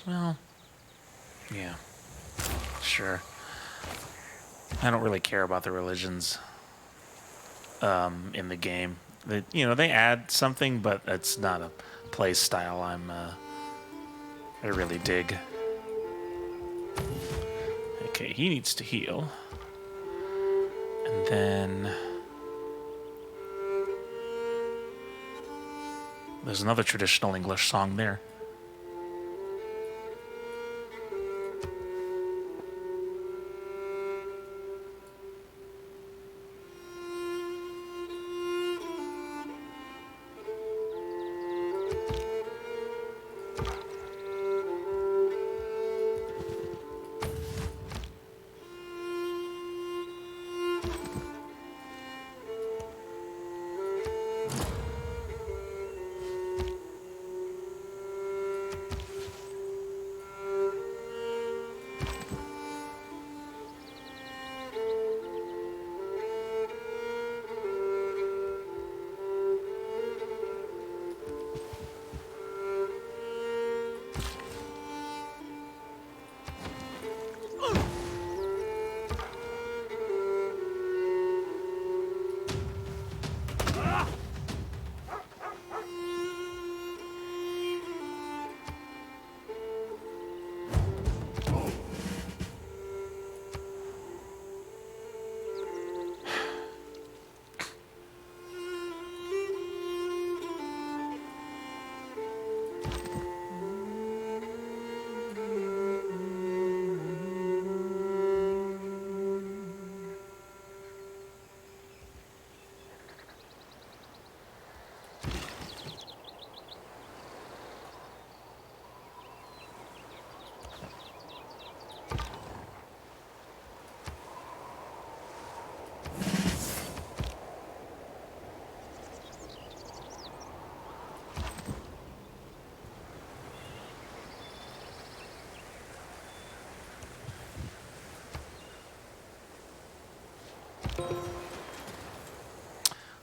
Well, yeah, sure. I don't really care about the religions in the game. They add something, but it's not a play style I really dig. Okay, he needs to heal. And then there's another traditional English song there.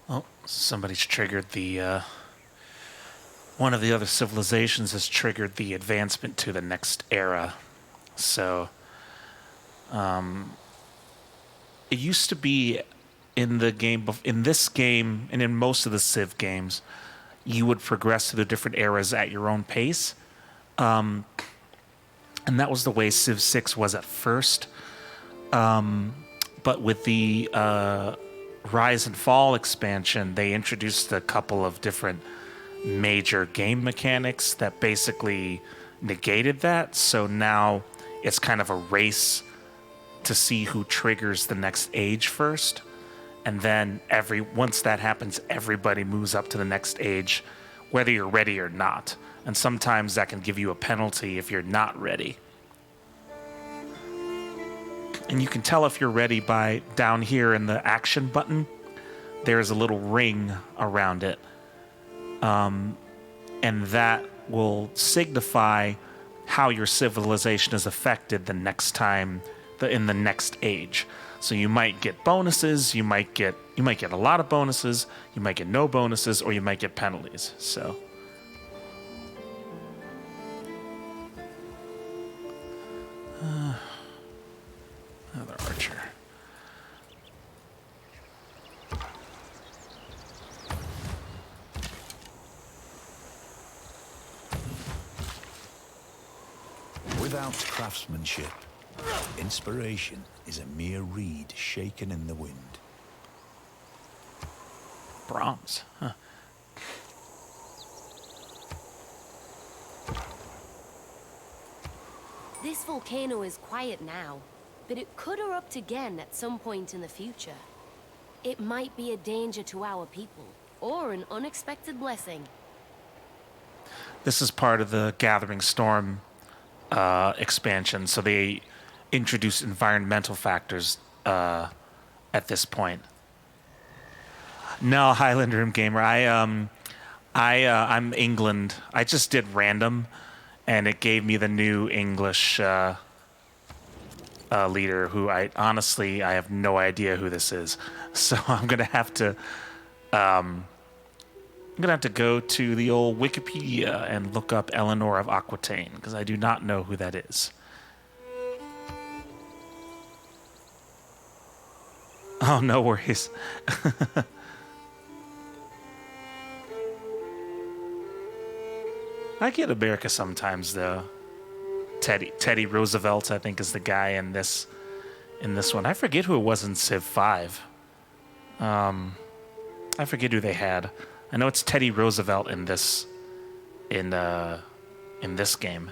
Oh, somebody's triggered the, one of the other civilizations has triggered the advancement to the next era. So, it used to be in the game, in this game, and in most of the Civ games, you would progress through the different eras at your own pace. And that was the way Civ 6 was at first. But with the Rise and Fall expansion, they introduced a couple of different major game mechanics that basically negated that. So now it's kind of a race to see who triggers the next age first. And then once that happens, everybody moves up to the next age, whether you're ready or not. And sometimes that can give you a penalty if you're not ready. And you can tell if you're ready by down here in the action button, there's a little ring around it. And that will signify how your civilization is affected the next time, in the next age. So you might get bonuses, you might get a lot of bonuses, you might get no bonuses, or you might get penalties. So another archer. Without craftsmanship, inspiration is a mere reed shaken in the wind. Bronze. Huh. This volcano is quiet now, but it could erupt again at some point in the future. It might be a danger to our people, or an unexpected blessing. This is part of the Gathering Storm expansion, so they introduce environmental factors at this point. No, Highland Room Gamer. I'm England. I just did random, and it gave me the new English leader, who I have no idea who this is. So I'm gonna have to go to the old Wikipedia and look up Eleanor of Aquitaine, because I do not know who that is. Oh, no worries. I get America sometimes, though. Teddy Roosevelt, I think, is the guy in this one. I forget who it was in Civ 5. I forget who they had. I know it's Teddy Roosevelt in this game.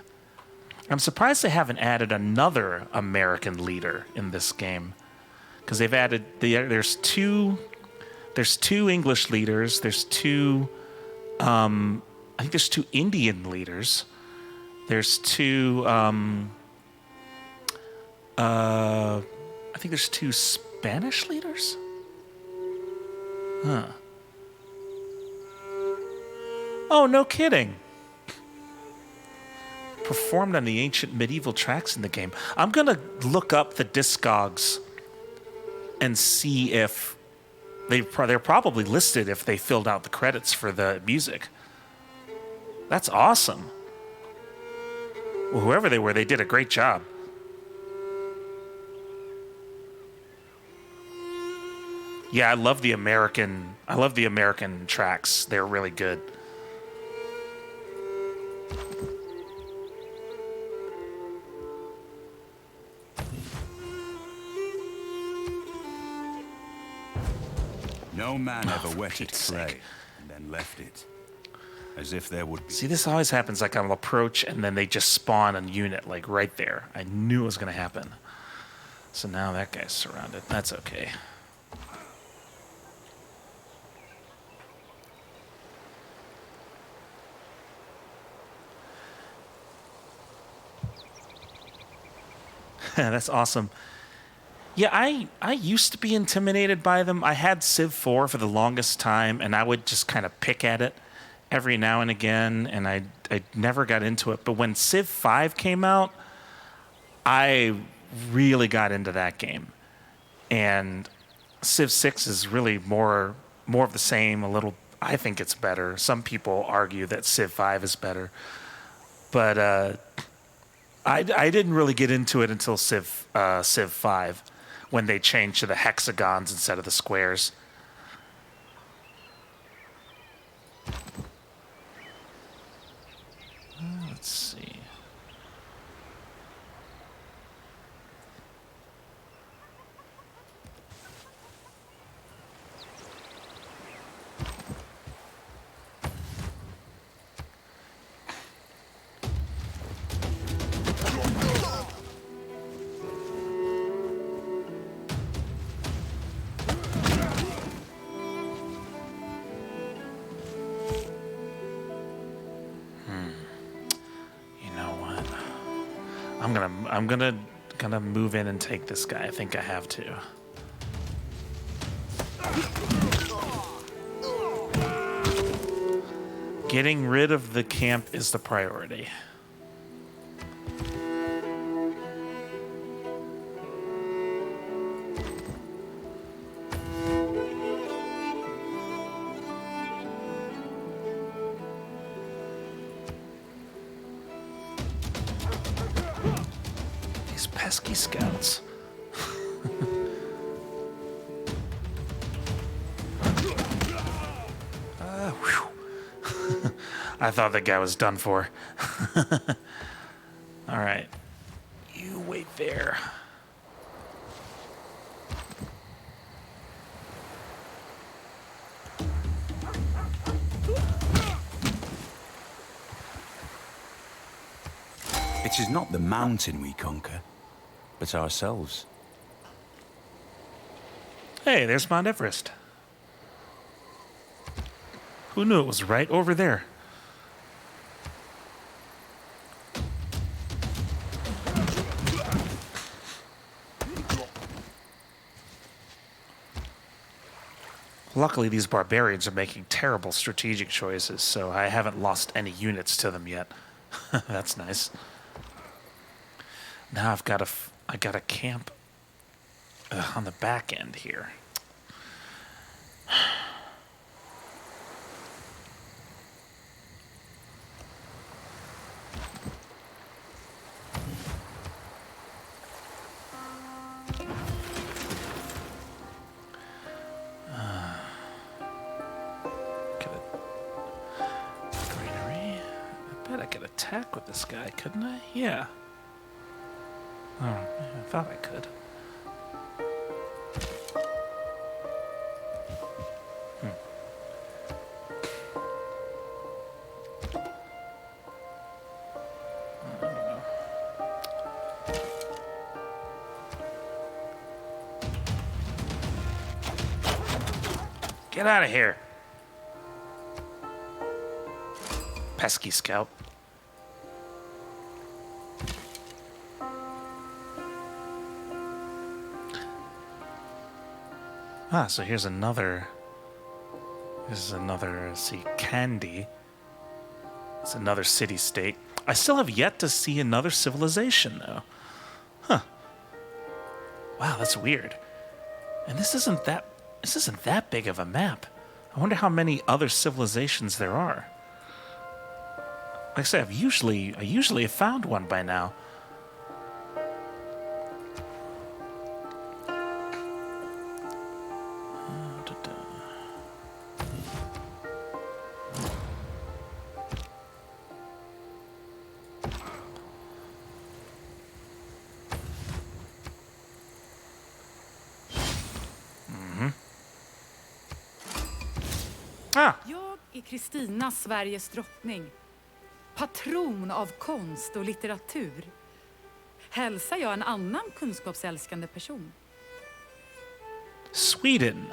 I'm surprised they haven't added another American leader in this game, because they've added there's two English leaders. There's two. I think there's two Indian leaders. There's two. I think there's two Spanish leaders. Huh. Oh, no kidding. Performed on the ancient medieval tracks in the game. I'm going to look up the Discogs and see if they're probably listed if they filled out the credits for the music. That's awesome. Well, whoever they were, they did a great job. Yeah, I love the American tracks. They're really good. No man ever wetted clay and then left it. As if there would be... See, this always happens like I'll approach and then they just spawn a unit like right there. I knew it was going to happen. So now that guy's surrounded. That's okay. That's awesome. Yeah, I used to be intimidated by them. I had Civ 4 for the longest time, and I would just kind of pick at it every now and again, and I never got into it. But when Civ 5 came out, I really got into that game. And Civ 6 is really more of the same, a little... I think it's better. Some people argue that Civ 5 is better. But I didn't really get into it until Civ 5. when they change to the hexagons instead of the squares. Let's see. I'm gonna move in and take this guy. I think I have to. Getting rid of the camp is the priority. Pesky scouts. I thought that guy was done for. All right. You wait there. It is not the mountain we conquer, but ourselves. Hey, there's Mount Everest. Who knew it was right over there? Luckily, these barbarians are making terrible strategic choices, so I haven't lost any units to them yet. That's nice. Now I've got a camp on the back end here. Greenery. I bet I could attack with this guy, couldn't I? Yeah. Oh, I thought I could. Get out of here. Pesky scout. Ah, so here's another. This is another, see, Candy. It's another city-state. I still have yet to see another civilization, though. Huh. Wow, that's weird. And this isn't that big of a map. I wonder how many other civilizations there are. Like I said, I usually have found one by now. Jag är Kristina, Sveriges drottning. Patron av konst och litteratur. Hälsar jag en annan kunskapsälskande person. Sweden.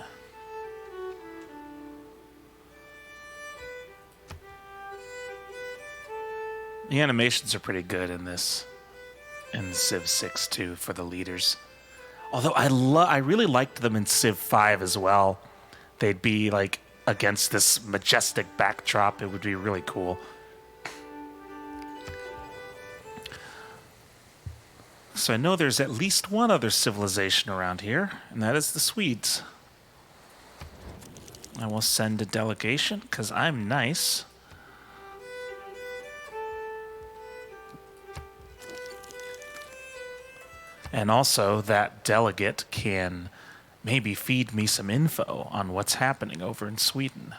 The animations are pretty good in this, in Civ 6 too, for the leaders. Although I really liked them in Civ 5 as well. They'd be like against this majestic backdrop. It would be really cool. So I know there's at least one other civilization around here, and that is the Swedes. I will send a delegation because I'm nice. And also, that delegate can maybe feed me some info on what's happening over in Sweden.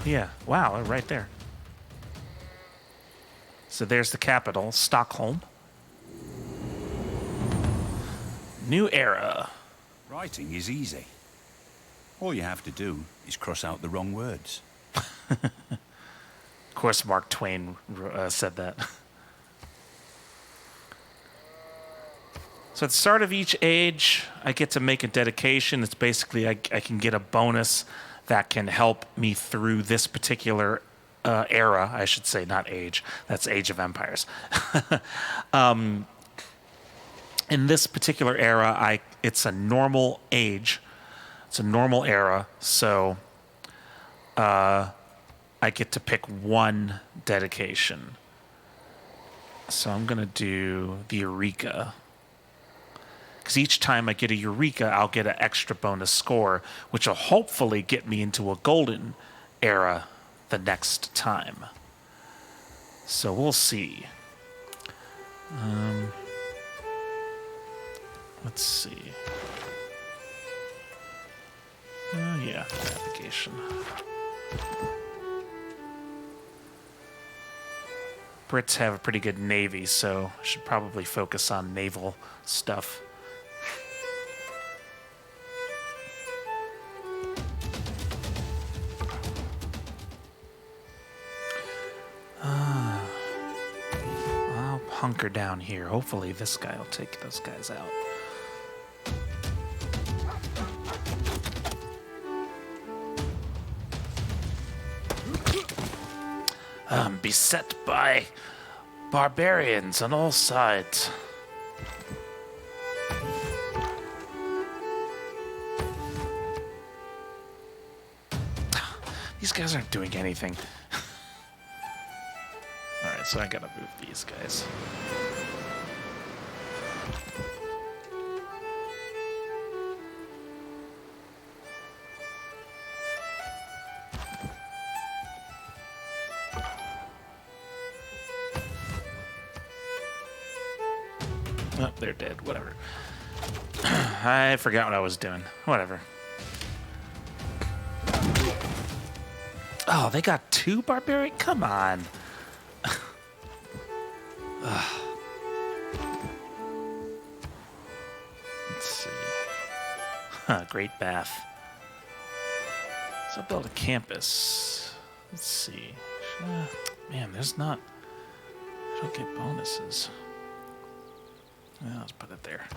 Yeah, wow, right there. So there's the capital, Stockholm. New era. Writing is easy. All you have to do is cross out the wrong words. Of course, Mark Twain said that. So at the start of each age, I get to make a dedication. It's basically, I can get a bonus that can help me through this particular era, I should say, not age. That's Age of Empires. In this particular era, it's a normal age. It's a normal era, so I get to pick one dedication. So I'm going to do the Eureka. Because each time I get a Eureka, I'll get an extra bonus score, which will hopefully get me into a golden era the next time. So we'll see. Let's see. Yeah, navigation. Brits have a pretty good navy, so I should probably focus on naval stuff. I'll hunker down here. Hopefully this guy will take those guys out. Beset by barbarians on all sides. These guys aren't doing anything. Alright, so I gotta move these guys. Oh, they're dead. Whatever. I forgot what I was doing. Whatever. Oh, they got two barbarian? Come on. Let's see. Great Bath. So I'll build a campus. Let's see. Man, there's not... I don't get bonuses. Well, let's put it there.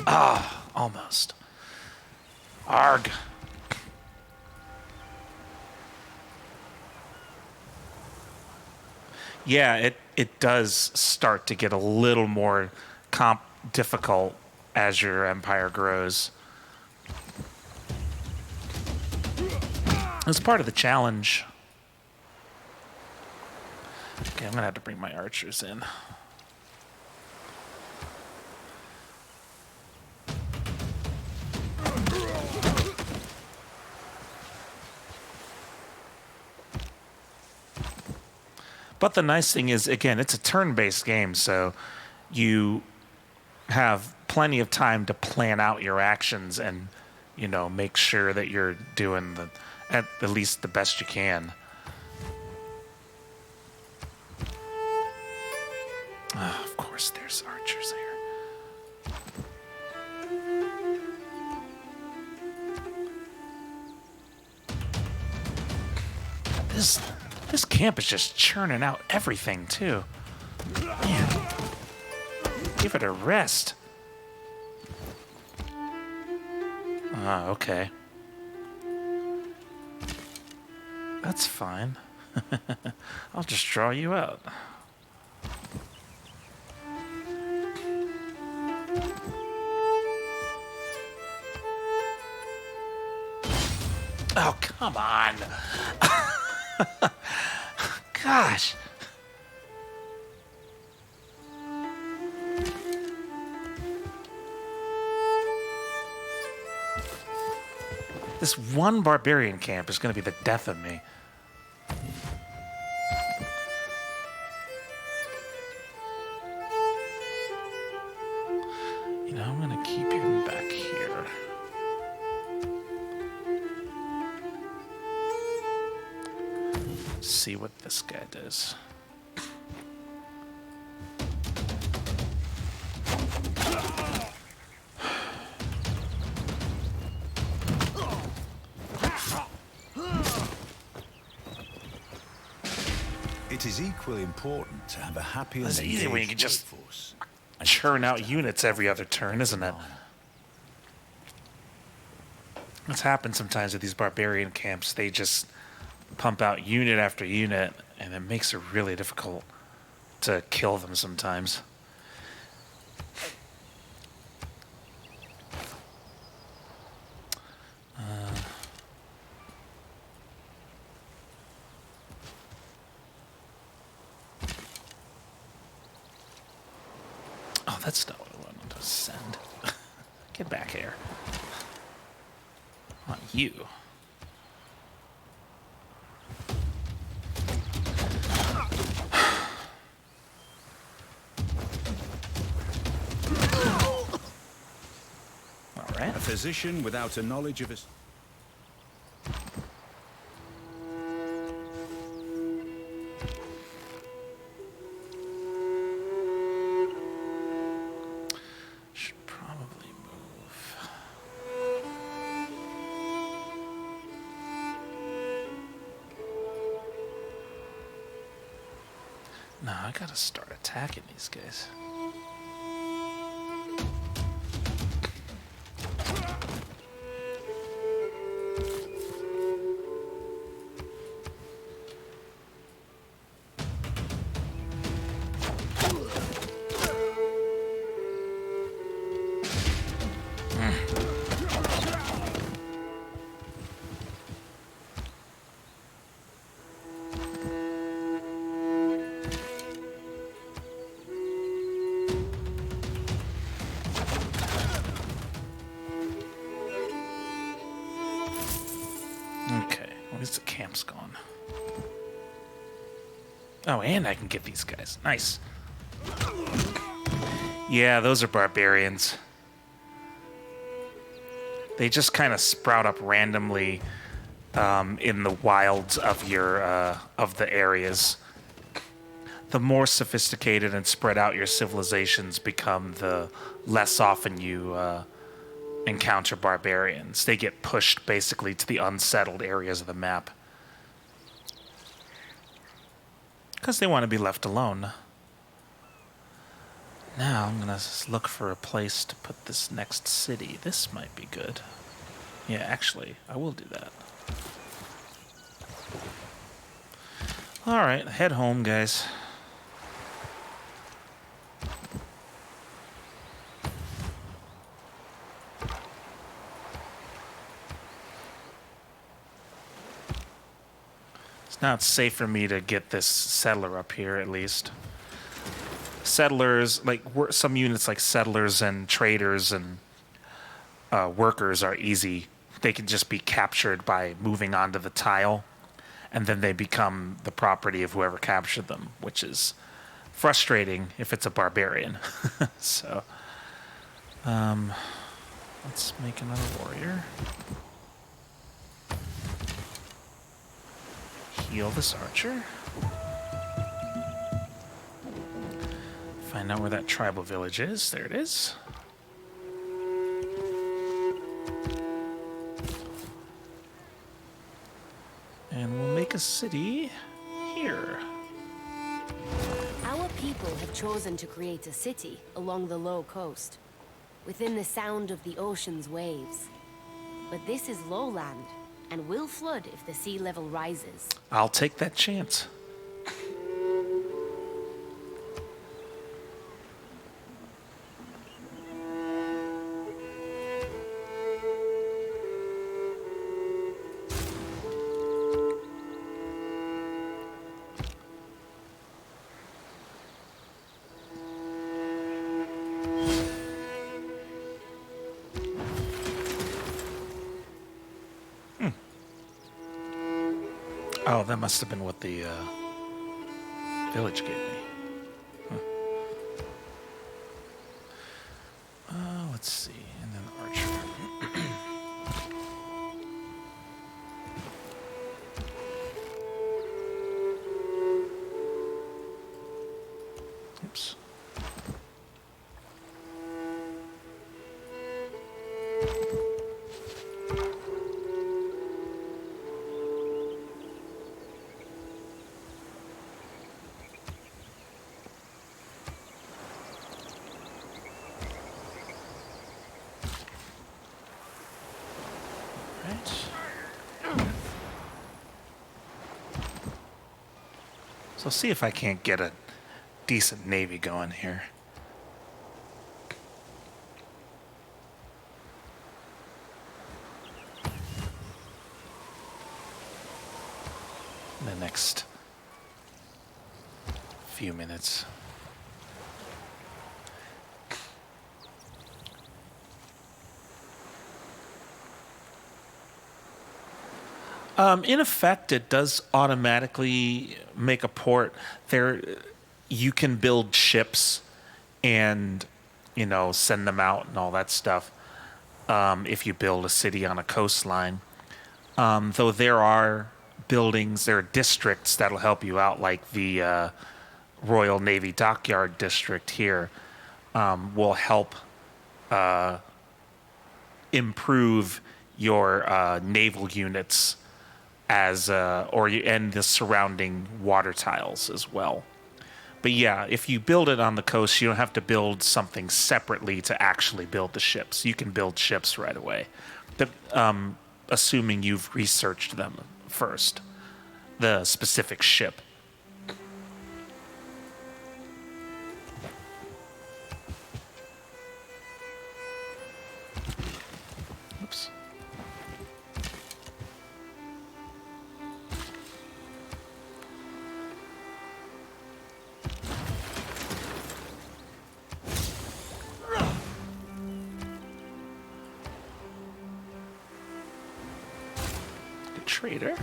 Ah, almost. Arg. Yeah, it does start to get a little more difficult as your empire grows. It's part of the challenge. Okay, I'm gonna have to bring my archers in. But the nice thing is, again, it's a turn-based game, so you have plenty of time to plan out your actions and, you know, make sure that you're doing at least the best you can. Of course, there's archers here. This camp is just churning out everything, too. Man. Give it a rest. Okay. That's fine. I'll just draw you out. Come on. Gosh. This one barbarian camp is going to be the death of me. You know, I'm going to keep him back here. See what this guy does. It is equally important to have a happy and It's easy when you engaged can just workforce. churn out units every other turn, isn't it? What's happened sometimes with these barbarian camps, they just pump out unit after unit, and it makes it really difficult to kill them sometimes. Oh, that's not what I wanted to send. Get back here. I want you. All right. A physician without a knowledge of his... Should probably move. No, I gotta start attacking these guys. Okay, at least the camp's gone. Oh, and I can get these guys. Nice. Yeah, those are barbarians. They just kind of sprout up randomly in the wilds of your of the areas. The more sophisticated and spread out your civilizations become, the less often you encounter barbarians. They get pushed basically to the unsettled areas of the map. Because they want to be left alone. Now I'm going to look for a place to put this next city. This might be good. Yeah, actually, I will do that. Alright, head home, guys. Now it's safe for me to get this settler up here, at least. Settlers, like some units like settlers and traders and workers are easy. They can just be captured by moving onto the tile, and then they become the property of whoever captured them, which is frustrating if it's a barbarian. So, let's make another warrior. Heal this archer. Find out where that tribal village is. There it is. And we'll make a city here. Our people have chosen to create a city along the low coast, within the sound of the ocean's waves. But this is lowland, and will flood if the sea level rises. I'll take that chance. Oh, that must have been what the village gave me. Huh. Let's see. And then archer. Oops. So see if I can't get a decent navy going here. In the next few minutes. In effect, it does automatically make a port. There, you can build ships and, you know, send them out and all that stuff. If you build a city on a coastline, though there are buildings, there are districts that'll help you out, like the Royal Navy Dockyard District here, will help improve your naval units as and the surrounding water tiles as well. But yeah, if you build it on the coast, you don't have to build something separately to actually build the ships. You can build ships right away, but assuming you've researched them first, the specific ship. Oops. Trader.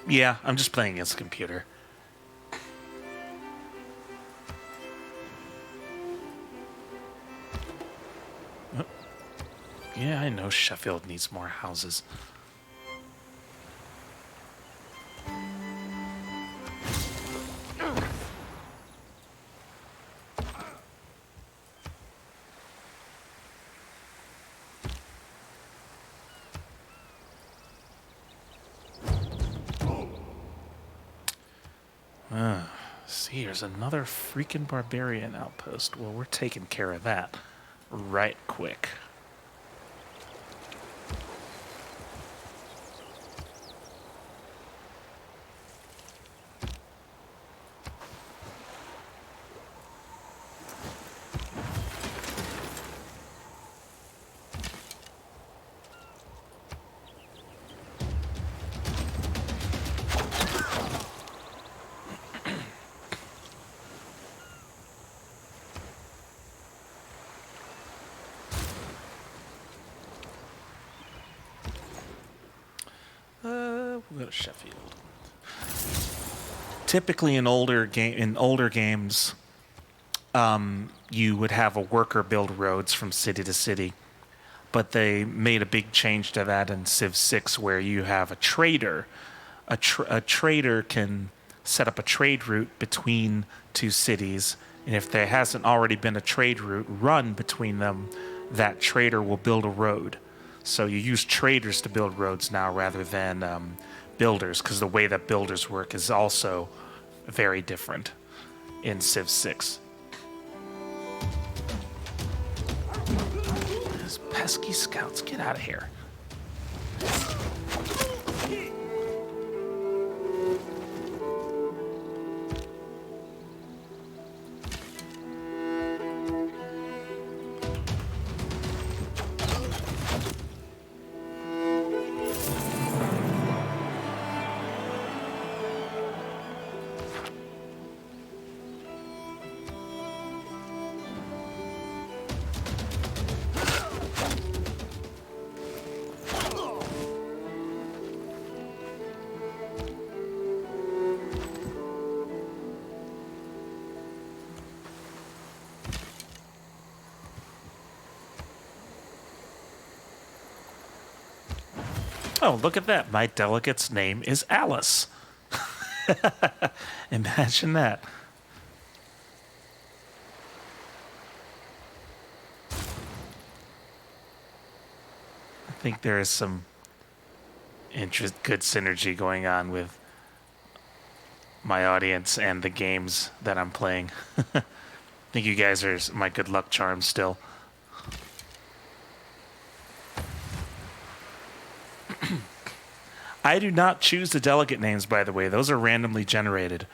Yeah, I'm just playing against the computer. Oh. Yeah, I know Sheffield needs more houses. See, there's another freaking barbarian outpost. Well, we're taking care of that right quick. We'll go to Sheffield. Typically, in older games, you would have a worker build roads from city to city, but they made a big change to that in Civ 6, where you have a trader. A trader can set up a trade route between two cities, and if there hasn't already been a trade route run between them, that trader will build a road. So you use traders to build roads now rather than builders, because the way that builders work is also very different in Civ 6. Those pesky scouts, get out of here. Oh, look at that. My delegate's name is Alice. Imagine that. I think there is some good synergy going on with my audience and the games that I'm playing. I think you guys are my good luck charm still. I do not choose the delegate names, by the way. Those are randomly generated.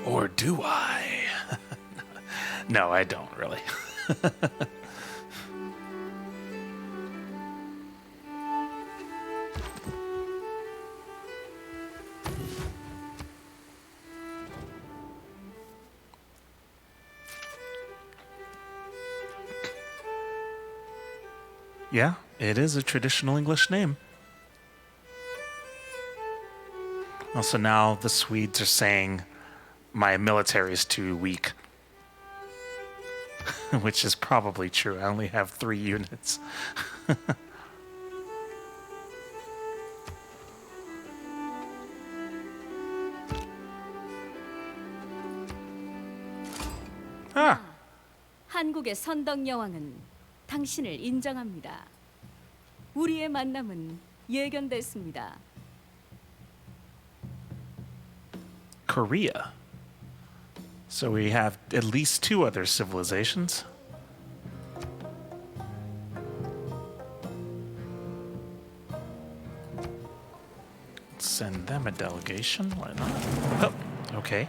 Or do I? No, I don't really. Yeah, it is a traditional English name. Also, now the Swedes are saying my military is too weak. Which is probably true. I only have 3 units. Ah, 한국의 선덕 여왕은 당신을 인정합니다. 우리의 만남은 예견됐습니다. Korea. So we have at least 2 other civilizations. Send them a delegation. Why not? Oh, okay.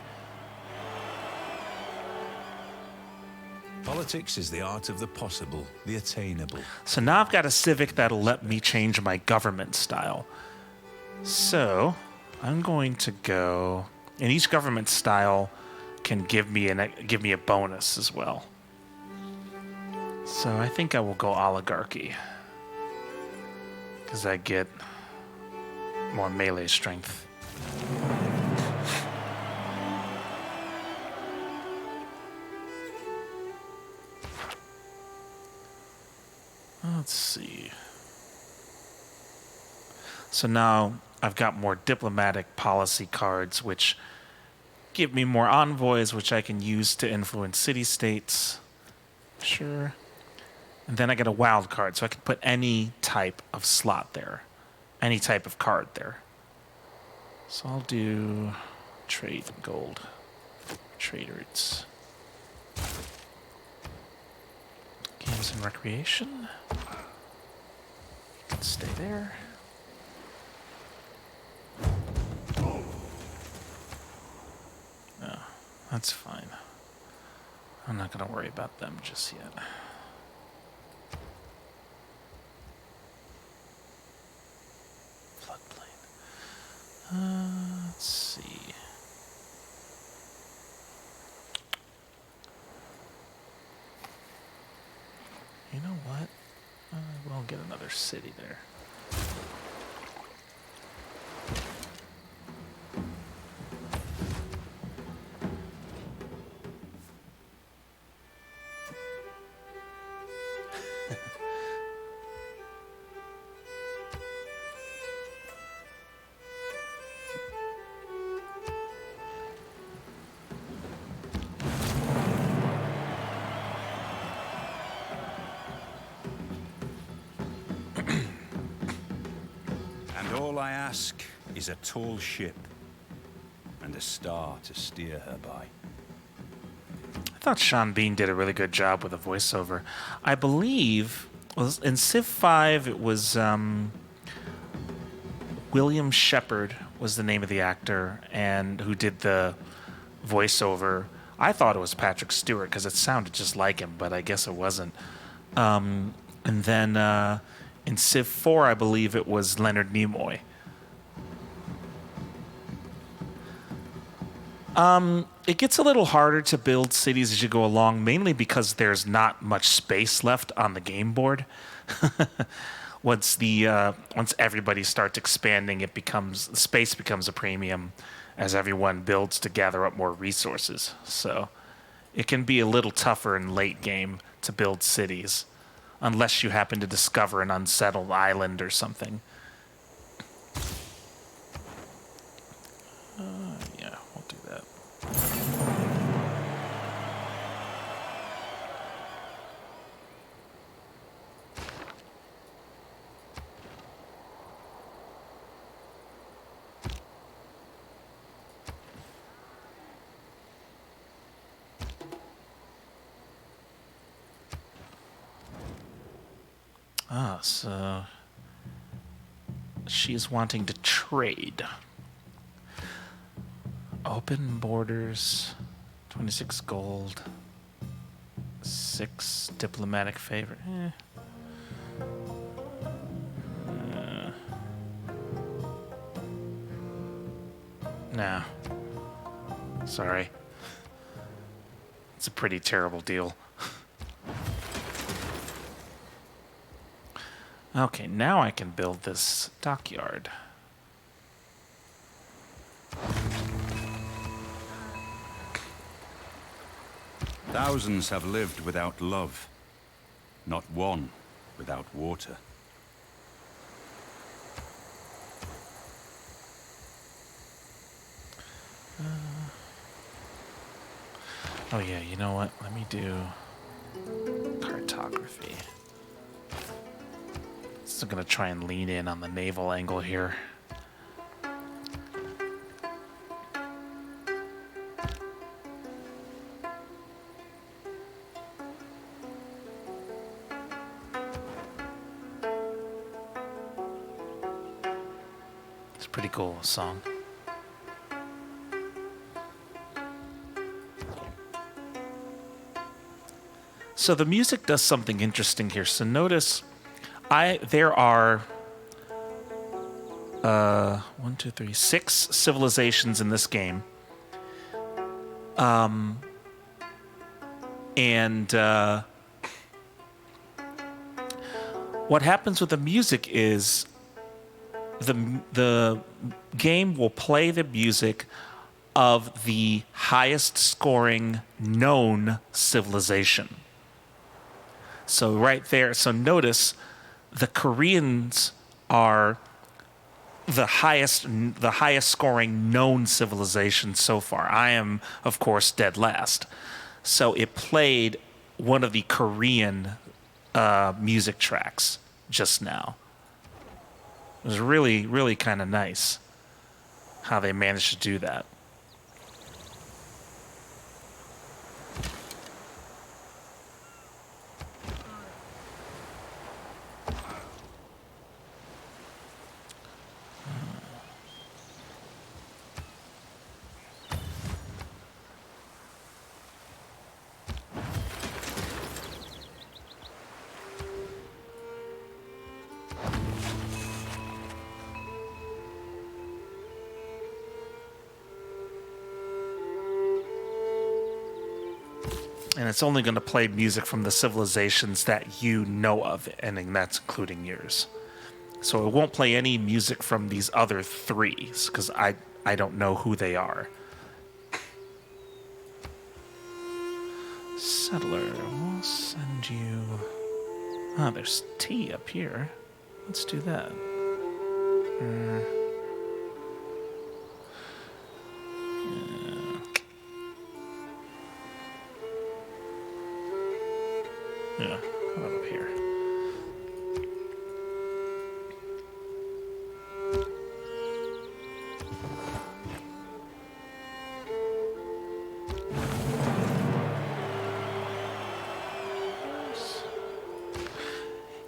Politics is the art of the possible, the attainable. So now I've got a civic that'll let me change my government style. So I'm going to go, and each government style can give me a bonus as well. So I think I will go oligarchy because I get more melee strength. Let's see. So now I've got more diplomatic policy cards, which give me more envoys, which I can use to influence city-states. Sure. And then I get a wild card, so I can put any type of slot there. Any type of card there. So I'll do trade gold. Traders. Games and recreation. Stay there. Oh, that's fine. I'm not going to worry about them just yet. Floodplain. Let's see. You know what? We'll get another city there. All I ask is a tall ship and a star to steer her by. I thought Sean Bean did a really good job with the voiceover. I believe in Civ 5 it was William Shepard was the name of the actor and who did the voiceover. I thought it was Patrick Stewart because it sounded just like him, but I guess it wasn't. And then In Civ 4, I believe it was Leonard Nimoy. It gets a little harder to build cities as you go along, mainly because there's not much space left on the game board. Once everybody starts expanding, space becomes a premium as everyone builds to gather up more resources. So it can be a little tougher in late game to build cities, unless you happen to discover an unsettled island or something. Yeah, we'll do that. So she's wanting to trade. Open borders, 26 gold, 6 diplomatic favor. Nah. Sorry. It's a pretty terrible deal. Okay, now I can build this dockyard. Thousands have lived without love. Not one without water. Oh yeah, you know what? Let me do cartography. Still gonna try and lean in on the naval angle here. It's a pretty cool song. So the music does something interesting here. So notice there are 6 civilizations in this game. What happens with the music is the game will play the music of the highest scoring known civilization. So right there, so notice the Koreans are the highest scoring known civilization so far. I am, of course, dead last. So it played one of the Korean music tracks just now. It was really, really kind of nice how they managed to do that. And it's only going to play music from the civilizations that you know of, and that's including yours. So it won't play any music from these other 3, because I don't know who they are. Settler, we'll send you... Oh, there's tea up here. Let's do that. Yeah, how about up here?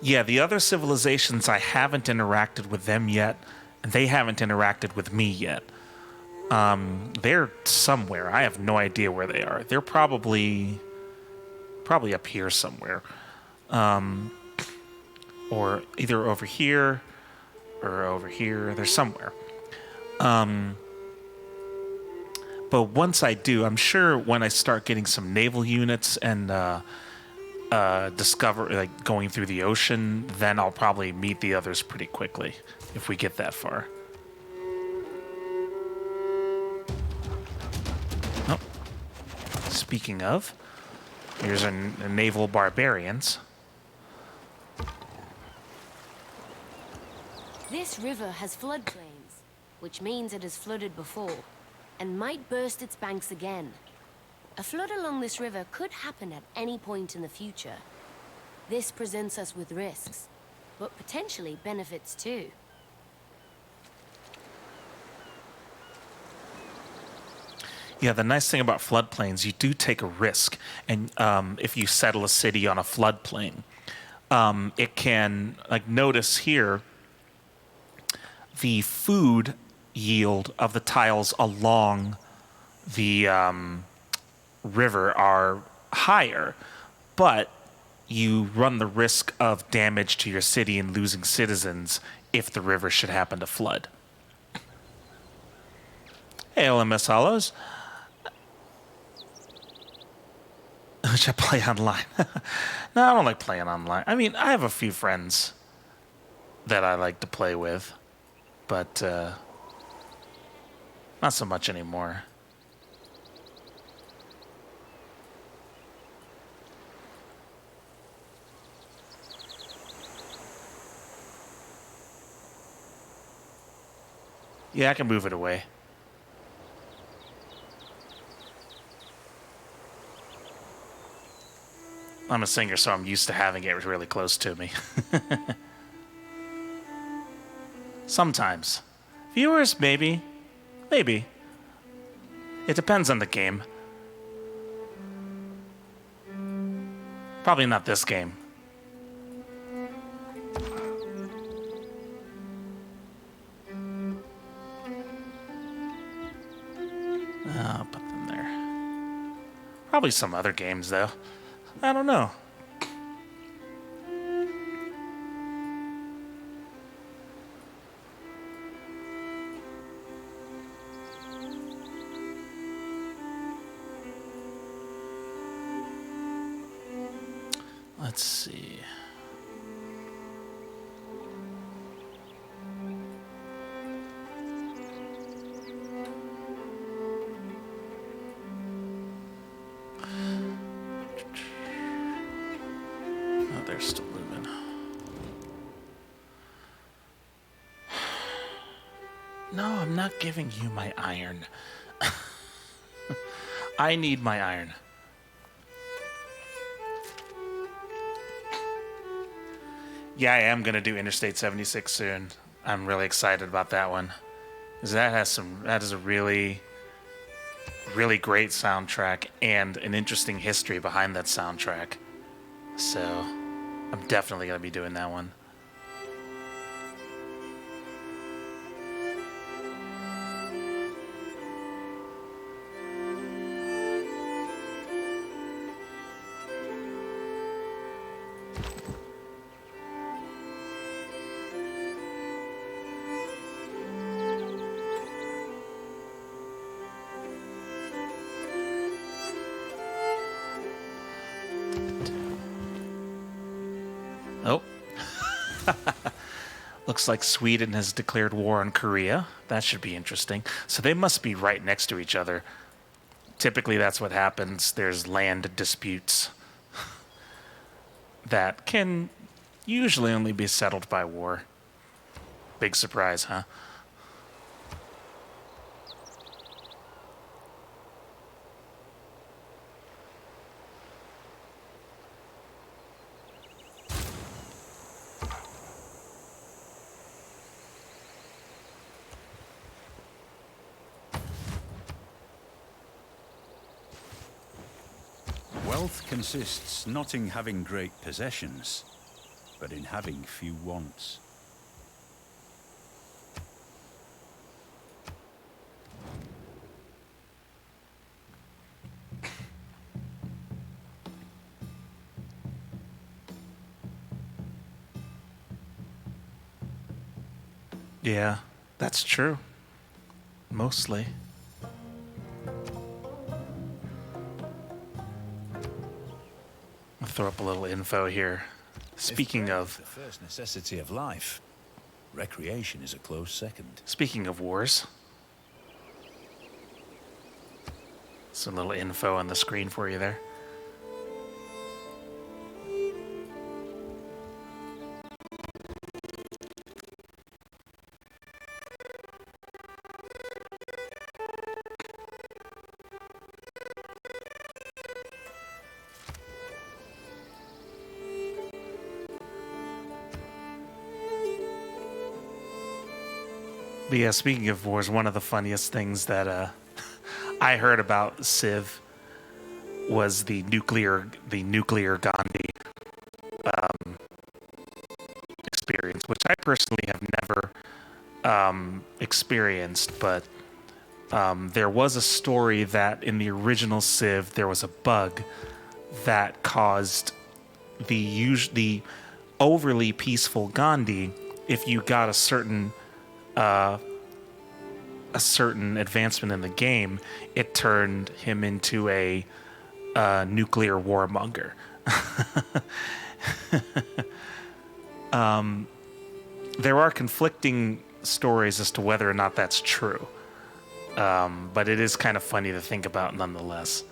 Yeah, the other civilizations, I haven't interacted with them yet, and they haven't interacted with me yet. They're somewhere. I have no idea where they are. They're probably up here somewhere. or either over here or over here. They're somewhere. But once I do, I'm sure when I start getting some naval units and discover, like, going through the ocean, then I'll probably meet the others pretty quickly if we get that far. Oh. Speaking of, here's a naval barbarians. This river has floodplains, which means it has flooded before, and might burst its banks again. A flood along this river could happen at any point in the future. This presents us with risks, but potentially benefits too. Yeah, the nice thing about floodplains, you do take a risk, and if you settle a city on a floodplain, it can, like, notice here, the food yield of the tiles along the river are higher, but you run the risk of damage to your city and losing citizens if the river should happen to flood. Hey, LMS Hollows. Which I play online. No, I don't like playing online. I mean, I have a few friends that I like to play with, but not so much anymore. Yeah, I can move it away. I'm a singer, so I'm used to having it really close to me. Sometimes. Viewers, maybe. Maybe. It depends on the game. Probably not this game. I'll put them there. Probably some other games, though. I don't know. Let's see. Oh, they're still moving. No, I'm not giving you my iron. I need my iron. Yeah, I am gonna do Interstate 76 soon. I'm really excited about that one, because that is a really, really great soundtrack and an interesting history behind that soundtrack. So, I'm definitely gonna be doing that one. Oh. Looks like Sweden has declared war on Korea. That should be interesting. So they must be right next to each other. Typically, that's what happens. There's land disputes that can usually only be settled by war. Big surprise, huh? Wealth consists not in having great possessions, but in having few wants. Yeah, that's true. Mostly. I'll throw up a little info here. Speaking of the first necessity of life, recreation is a close second. Speaking of wars, some little info on the screen for you there. But yeah, speaking of wars, one of the funniest things that I heard about Civ was the nuclear Gandhi experience, which I personally have never experienced. But there was a story that in the original Civ there was a bug that caused the overly peaceful Gandhi, if you got a certain advancement in the game, it turned him into a nuclear warmonger. There are conflicting stories as to whether or not that's true, but it is kind of funny to think about nonetheless.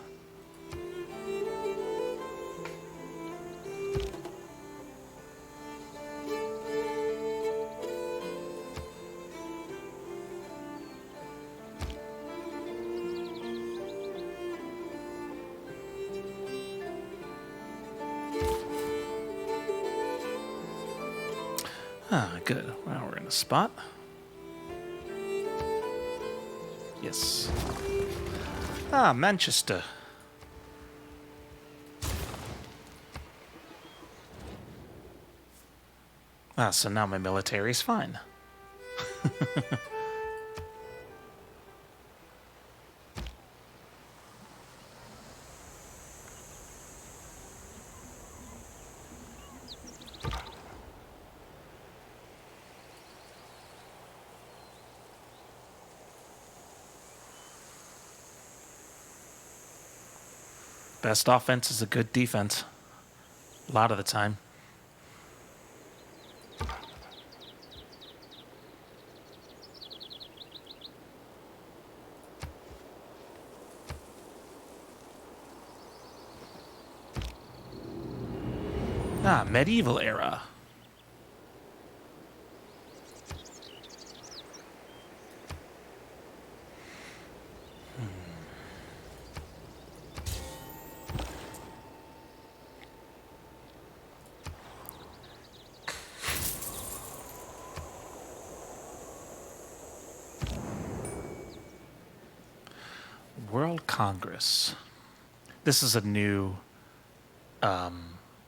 Ah, good. Well, we're in a spot. Yes. Ah, Manchester. Ah, so now my military's fine. Best offense is a good defense. A lot of the time. Ah, medieval era. World Congress. This is a new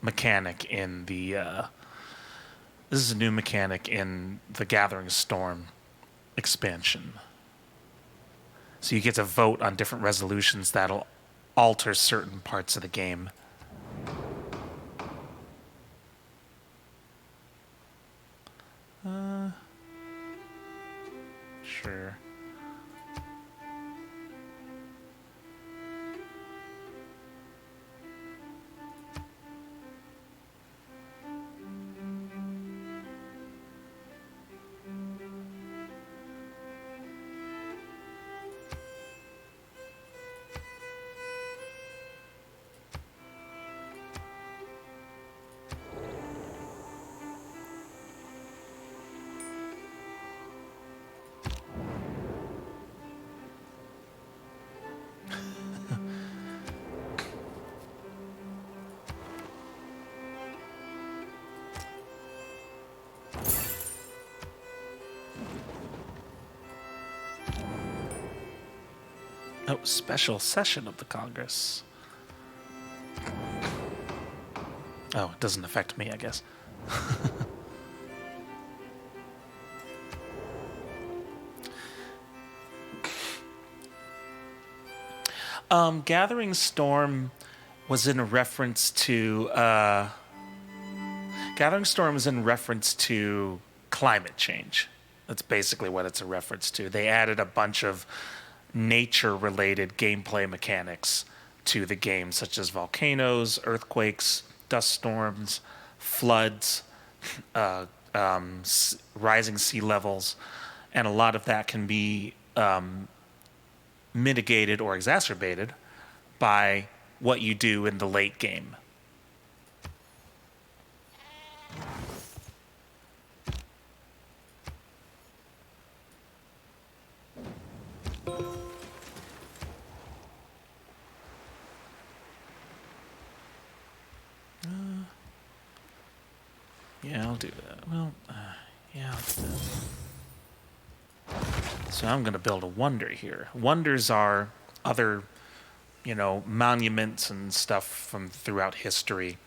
mechanic in the Gathering Storm expansion. So you get to vote on different resolutions that'll alter certain parts of the game. Sure. Oh, special session of the Congress. Oh, it doesn't affect me, I guess. Gathering Storm was in reference to climate change. That's basically what it's a reference to. They added a bunch of nature-related gameplay mechanics to the game, such as volcanoes, earthquakes, dust storms, floods, rising sea levels, and a lot of that can be mitigated or exacerbated by what you do in the late game. Yeah, I'll do that. Well, yeah, I'll do that. So I'm going to build a wonder here. Wonders are other, monuments and stuff from throughout history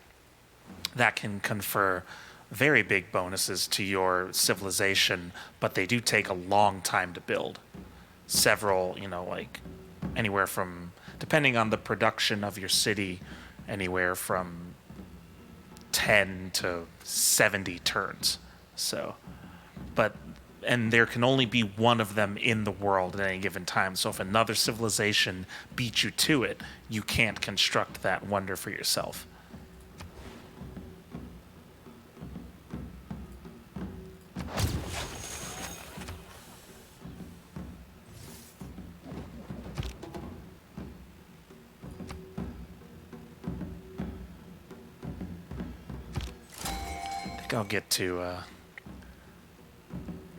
that can confer very big bonuses to your civilization, but they do take a long time to build. Several, like anywhere from, depending on the production of your city, anywhere from 10 to 70 turns. So, and there can only be one of them in the world at any given time. So if another civilization beats you to it, you can't construct that wonder for yourself. I think I'll get to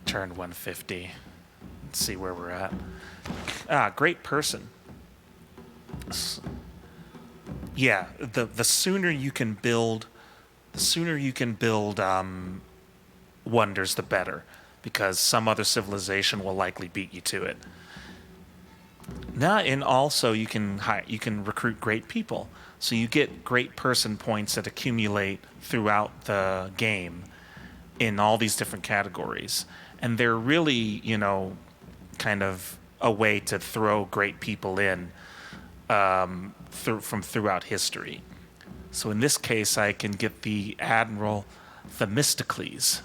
turn 150 and see where we're at. Great person. Yeah, the sooner you can build, wonders, the better, because some other civilization will likely beat you to it. Now, and also you can recruit great people, so you get great person points that accumulate throughout the game in all these different categories. And they're really, kind of a way to throw great people in from throughout history. So in this case, I can get the Admiral Themistocles.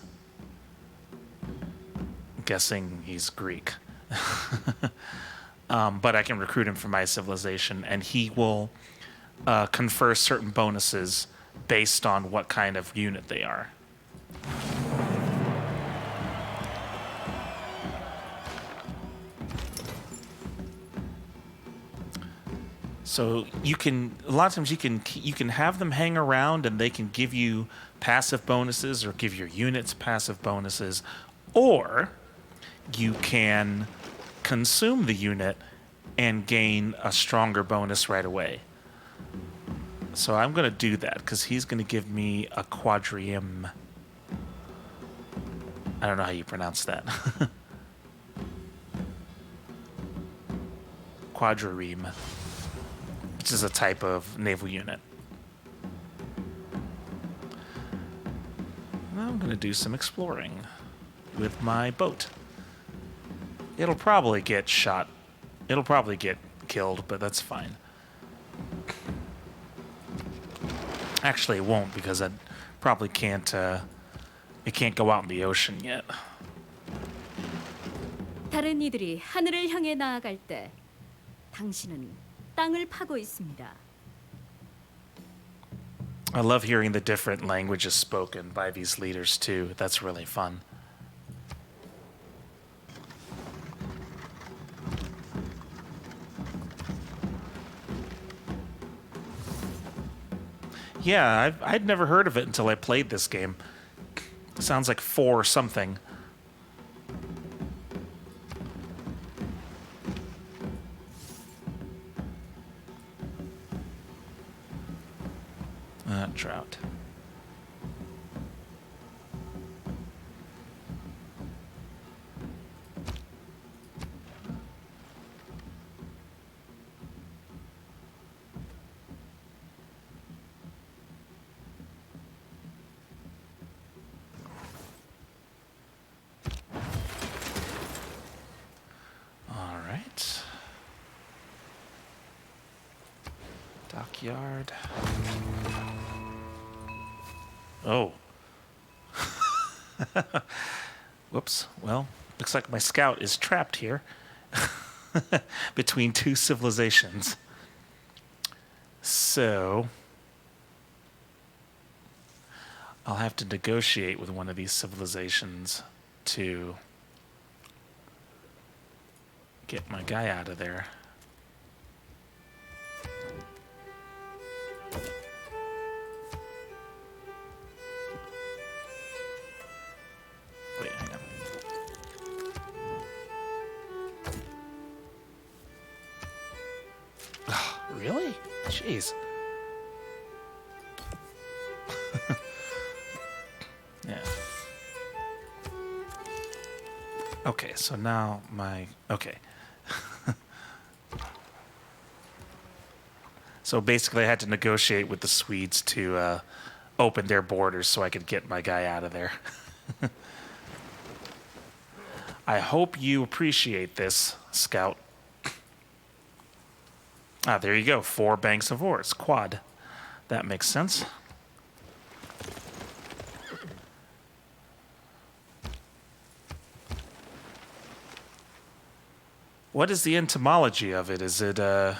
I'm guessing he's Greek. But I can recruit him for my civilization, and he will confer certain bonuses based on what kind of unit they are. So a lot of times you can have them hang around and they can give you passive bonuses or give your units passive bonuses, or you can consume the unit and gain a stronger bonus right away. So I'm going to do that because he's going to give me a quadrium. I don't know how you pronounce that. Quadrireme, which is a type of naval unit. Now I'm going to do some exploring with my boat. It'll probably get shot. It'll probably get killed, but that's fine. Actually, it won't, because I probably can't. It can't go out in the ocean yet. 다른 이들이 하늘을 향해 나아갈 때 당신은 땅을 파고 있습니다. I love hearing the different languages spoken by these leaders too. That's really fun. Yeah, I'd never heard of it until I played this game. It sounds like 4 something. Drought. All right. Dockyard. Oh. Whoops. Well, Looks like my scout is trapped here between two civilizations. So I'll have to negotiate with one of these civilizations to get my guy out of there. Wait, hang on. Really? Jeez. Yeah. Okay, so now my... Okay. So basically I had to negotiate with the Swedes to open their borders so I could get my guy out of there. I hope you appreciate this, Scout. Ah, there you go. 4 banks of ores. Quad. That makes sense. What is the entomology of it? Is it, I'm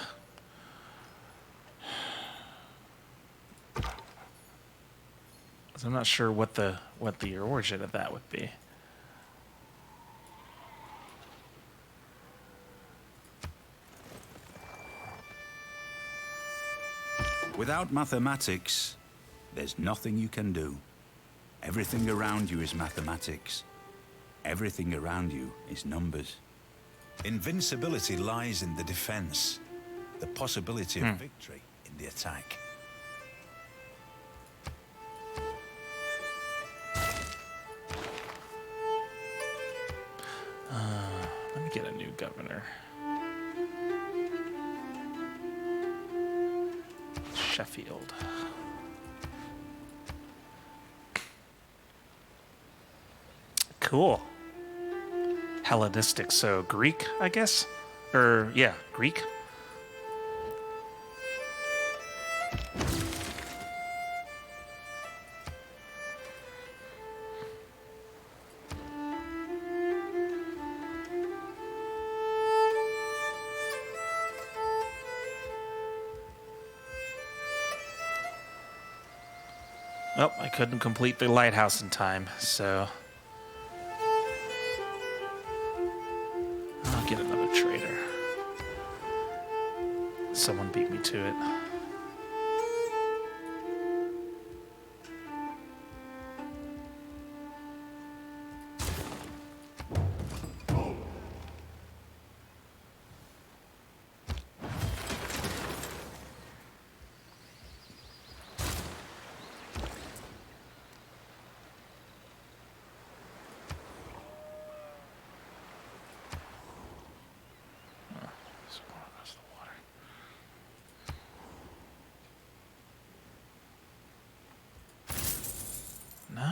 not sure what the origin of that would be. Without mathematics, there's nothing you can do. Everything around you is mathematics. Everything around you is numbers. Invincibility lies in the defense, the possibility of victory in the attack. Let me get a new governor. Sheffield. Cool. Hellenistic, so Greek, I guess? Or, yeah, Greek. Oh, I couldn't complete the lighthouse in time, so... I'll get another trader. Someone beat me to it.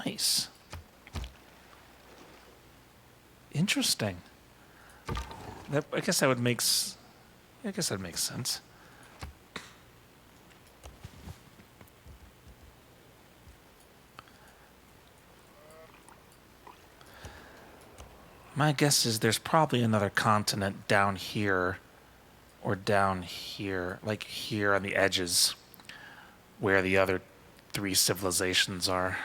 Nice. Interesting. I guess that would make. I guess that makes sense. My guess is there's probably another continent down here, or down here, like here on the edges, where the other 3 civilizations are.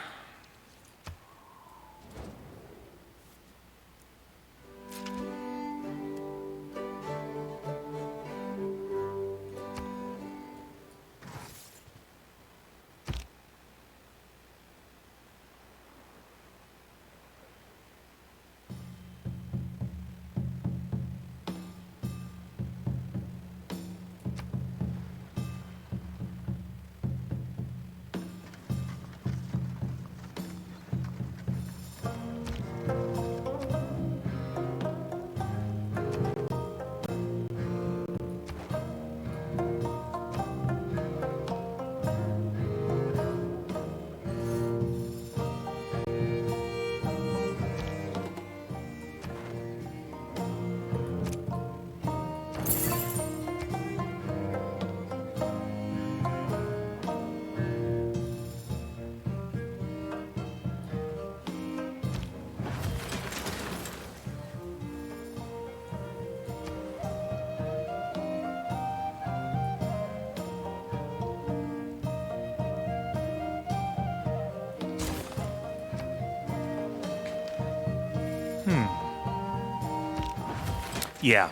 Yeah.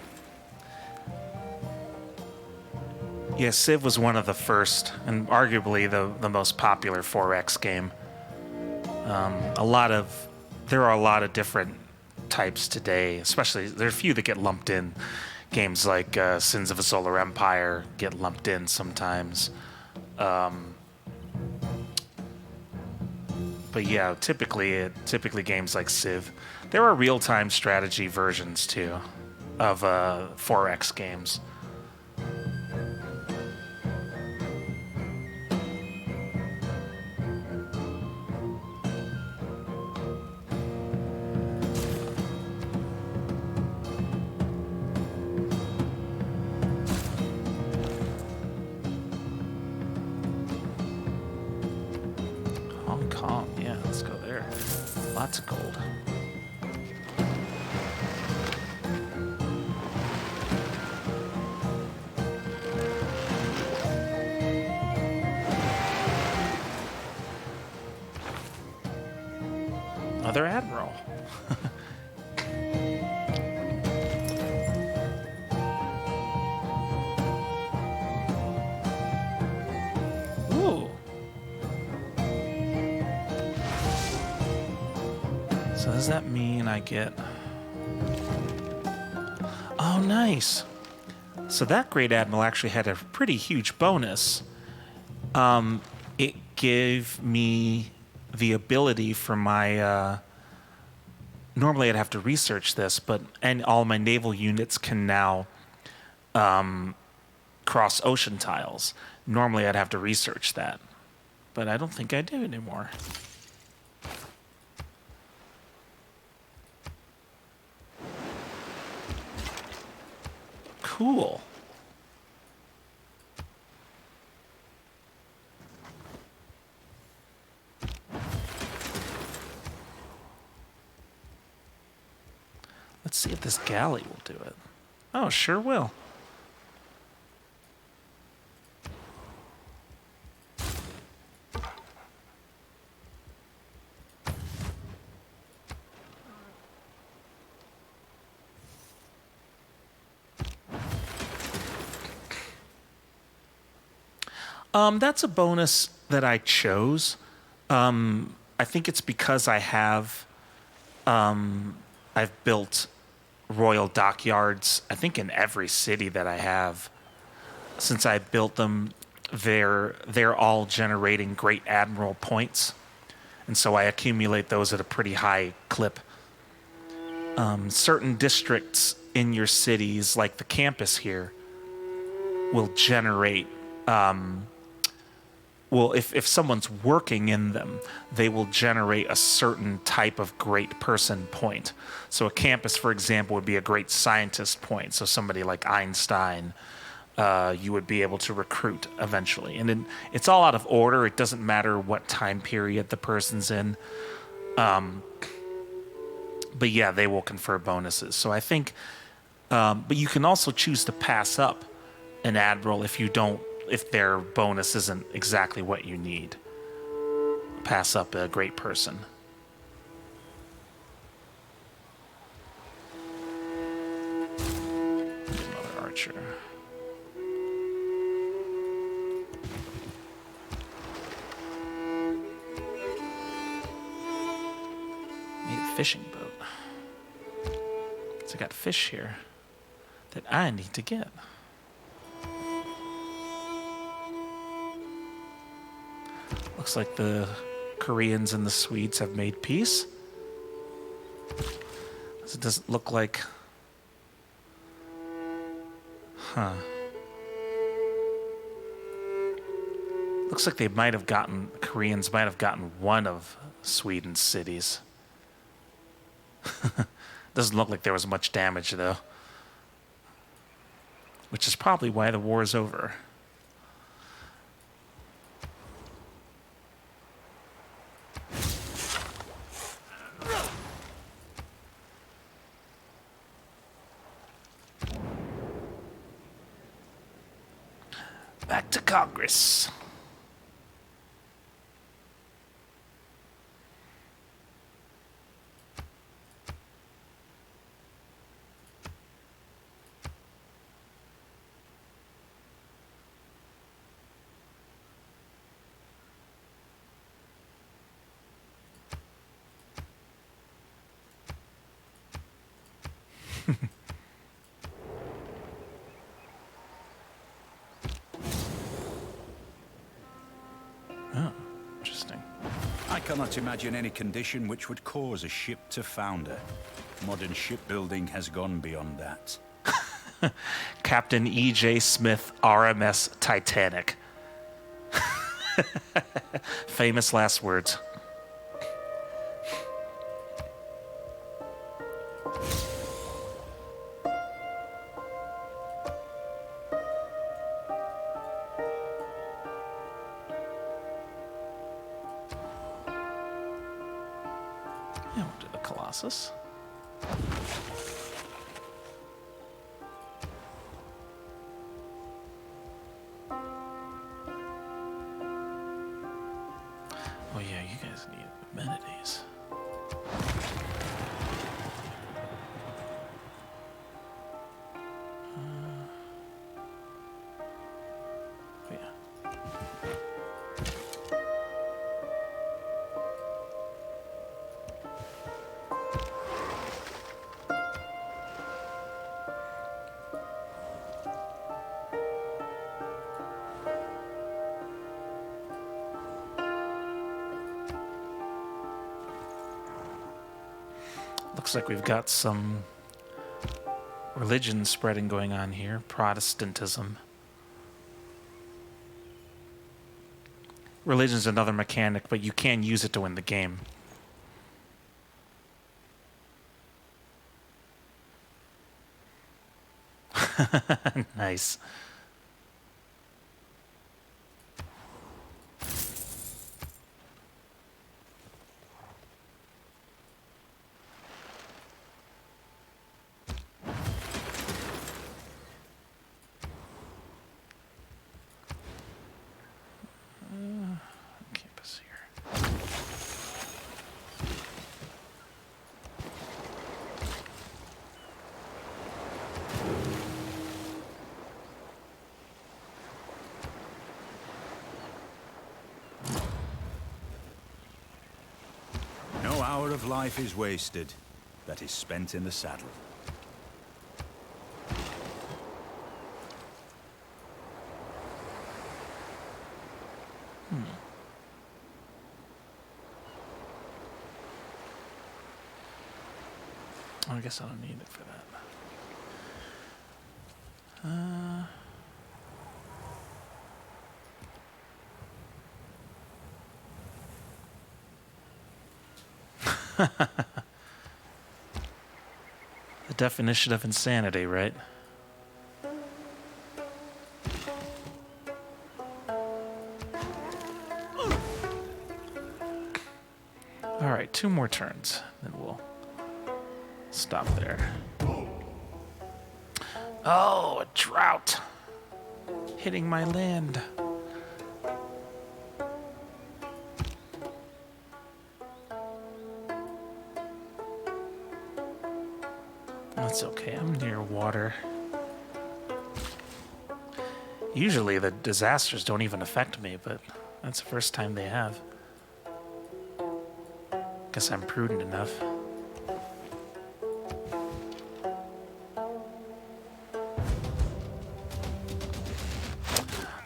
Yeah, Civ was one of the first, and arguably the most popular 4X game. There are a lot of different types today, especially, there are a few that get lumped in. Games like Sins of a Solar Empire get lumped in sometimes. But yeah, typically games like Civ. There are real-time strategy versions too of 4X games. Hong Kong, yeah, let's go there. Lots of gold. Another admiral. Ooh. So does that mean I get... Oh, nice. So that Great Admiral actually had a pretty huge bonus. It gave me the ability for my... normally I'd have to research this, and all my naval units can now cross ocean tiles. Normally I'd have to research that, but I don't think I do anymore. Cool. Let's see if this galley will do it. Oh, sure will. That's a bonus that I chose. I think it's because I've built royal dockyards, I think in every city that I have. Since I built them, they're all generating Great Admiral points. And so I accumulate those at a pretty high clip. Certain districts in your cities, like the campus here, will generate... if someone's working in them, they will generate a certain type of great person point. So a campus, for example, would be a great scientist point. So somebody like Einstein, you would be able to recruit eventually. And it's all out of order. It doesn't matter what time period the person's in. But yeah, they will confer bonuses. So I think, but you can also choose to pass up an admiral if their bonus isn't exactly what you need. Pass up a great person. Another archer. Need a fishing boat. So I got fish here that I need to get. Looks like the Koreans and the Swedes have made peace. It doesn't look like... Huh. Looks like Koreans might have gotten one of Sweden's cities. Doesn't look like there was much damage, though. Which is probably why the war is over. Back to Congress. Oh, interesting. I cannot imagine any condition which would cause a ship to founder. Modern shipbuilding has gone beyond that. Captain E.J. Smith, RMS Titanic. Famous last words. Yeah, we'll do the Colossus. Oh yeah, you guys need amenities. Oh yeah. Looks like we've got some religion spreading going on here. Protestantism. Religion's another mechanic, but you can use it to win the game. Nice. Campus here. No hour of life is wasted that is spent in the saddle. I guess I don't need it for that. The definition of insanity, right? All right, 2 more turns, then we'll stop there. Oh, a drought hitting my land. That's okay, I'm near water. Usually the disasters don't even affect me, but that's the first time they have. Guess I'm prudent enough.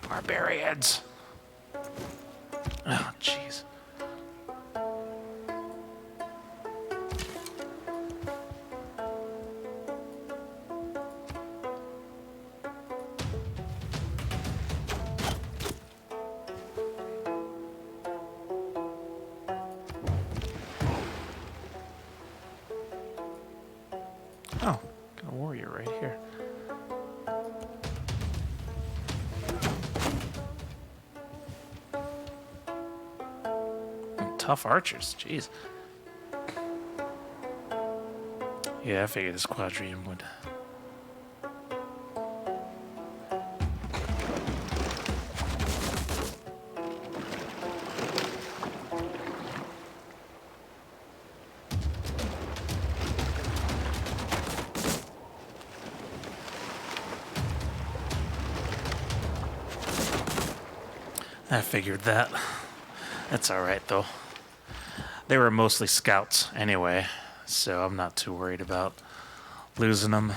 Barbarians! Oh, jeez. Oh, got a warrior right here. Tough archers, jeez. Yeah, I figured this quadrium would. I figured that. That's alright, though. They were mostly scouts anyway, so I'm not too worried about losing them.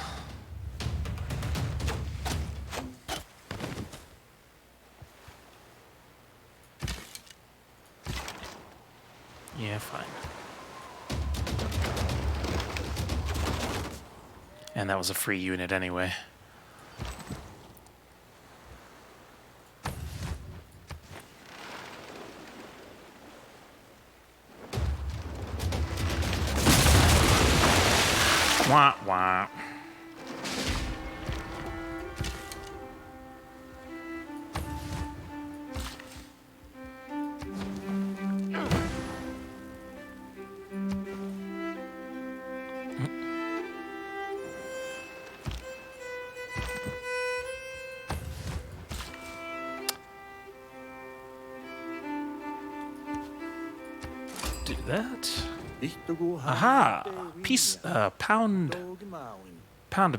Yeah, fine. And that was a free unit anyway. Wah, wah. Do that. Aha! Piece, pound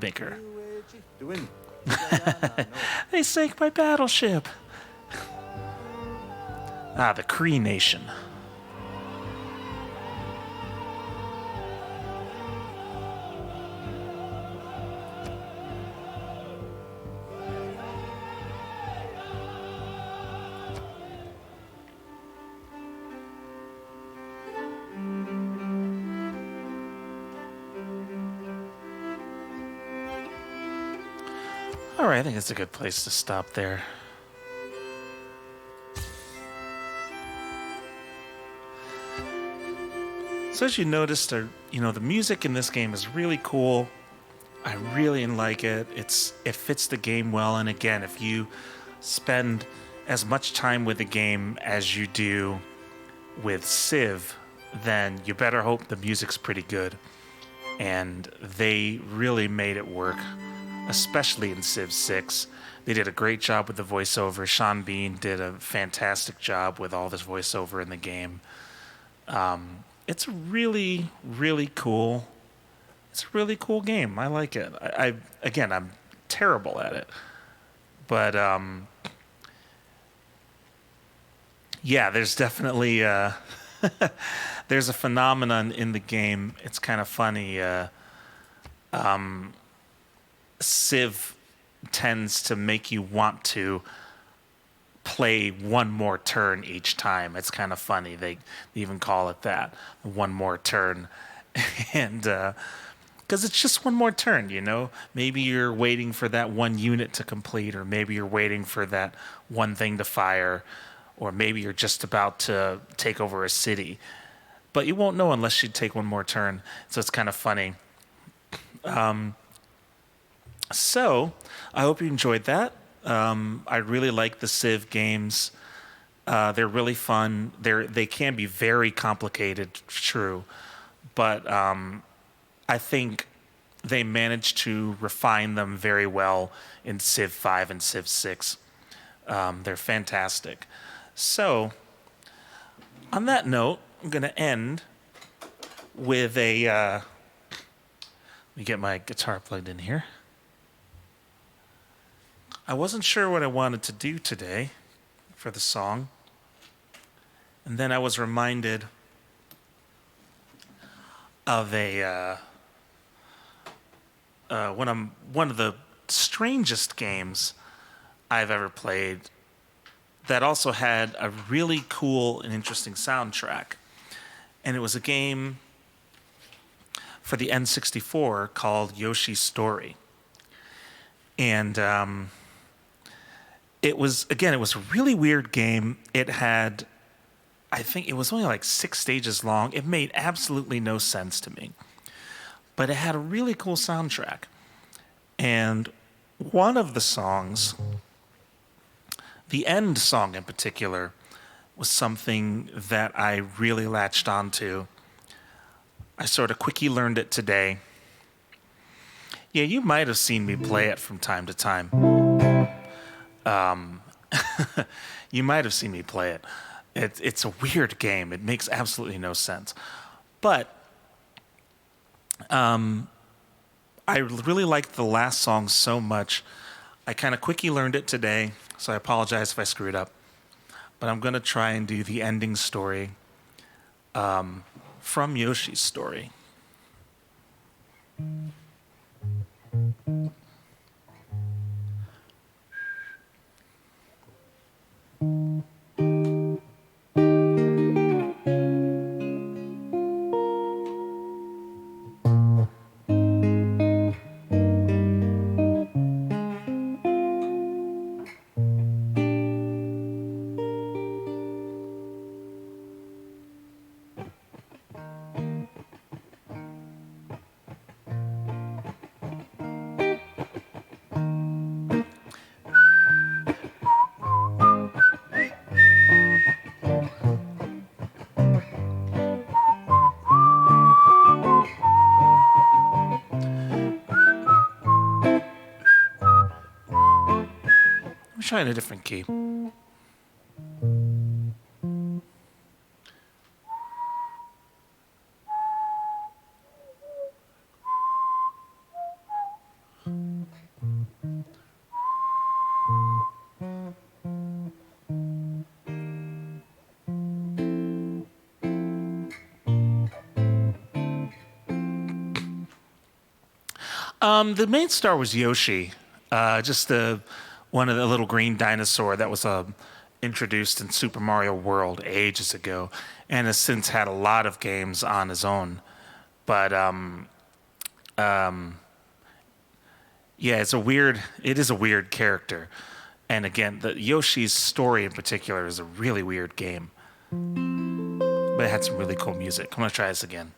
maker. They sank my battleship. Ah, the Cree Nation. All right, I think it's a good place to stop there. So as you noticed, the music in this game is really cool. I really like it. It fits the game well. And again, if you spend as much time with the game as you do with Civ, then you better hope the music's pretty good. And they really made it work, especially in Civ 6. They did a great job with the voiceover. Sean Bean did a fantastic job with all this voiceover in the game. It's really, really cool. It's a really cool game. I like it. Again, I'm terrible at it. But, yeah, there's definitely... there's a phenomenon in the game. It's kind of funny. Civ tends to make you want to play one more turn each time. It's kind of funny. They even call it that, one more turn. And because it's just one more turn, Maybe you're waiting for that one unit to complete, or maybe you're waiting for that one thing to fire, or maybe you're just about to take over a city. But you won't know unless you take one more turn. So it's kind of funny. So I hope you enjoyed that. I really like the Civ games. They're really fun. They can be very complicated, true. But I think they managed to refine them very well in Civ 5 and Civ 6. They're fantastic. So, on that note, I'm going to end with a... let me get my guitar plugged in here. I wasn't sure what I wanted to do today for the song. And then I was reminded of one of the strangest games I've ever played that also had a really cool and interesting soundtrack. And it was a game for the N64 called Yoshi's Story. And it was a really weird game. It had, I think it was only like 6 stages long. It made absolutely no sense to me. But it had a really cool soundtrack. And one of the songs, the end song in particular, was something that I really latched onto. I sort of quickly learned it today. Yeah, you might have seen me play it from time to time. You might have seen me play it. It's a weird game. It makes absolutely no sense. But I really liked the last song so much. I kind of quickly learned it today, so I apologize if I screwed up. But I'm going to try and do the ending story from Yoshi's Story. trying a different key. The main star was Yoshi, just one of the little green dinosaur that was introduced in Super Mario World ages ago, and has since had a lot of games on his own. But yeah, it is a weird character, and again, the Yoshi's story in particular is a really weird game, but it had some really cool music. I'm gonna try this again.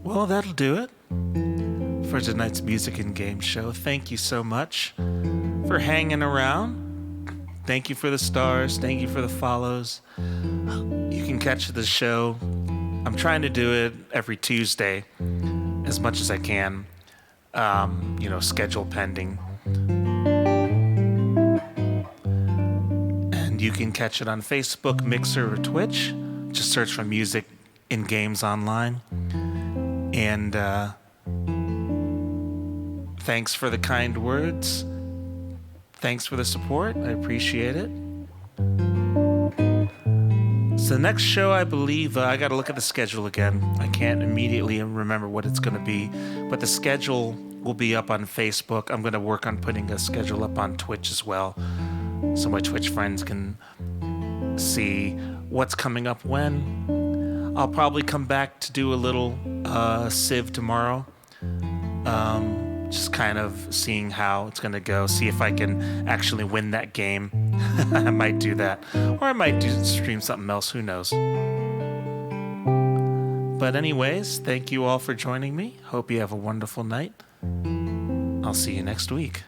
Well, that'll do it for tonight's music and game show. Thank you so much for hanging around. Thank you for the stars. Thank you for the follows. You can catch the show. I'm trying to do it every Tuesday as much as I can. Schedule pending. And you can catch it on Facebook, Mixer, or Twitch. Just search for Music in Games Online. And thanks for the kind words. Thanks for the support. I appreciate it. So the next show, I believe, I got to look at the schedule again. I can't immediately remember what it's going to be, but the schedule will be up on Facebook. I'm going to work on putting a schedule up on Twitch as well, so my Twitch friends can see what's coming up when. I'll probably come back to do a little Civ tomorrow. Just kind of seeing how it's going to go, see if I can actually win that game. I might do that. Or I might stream something else, who knows. But anyways, thank you all for joining me. Hope you have a wonderful night. I'll see you next week.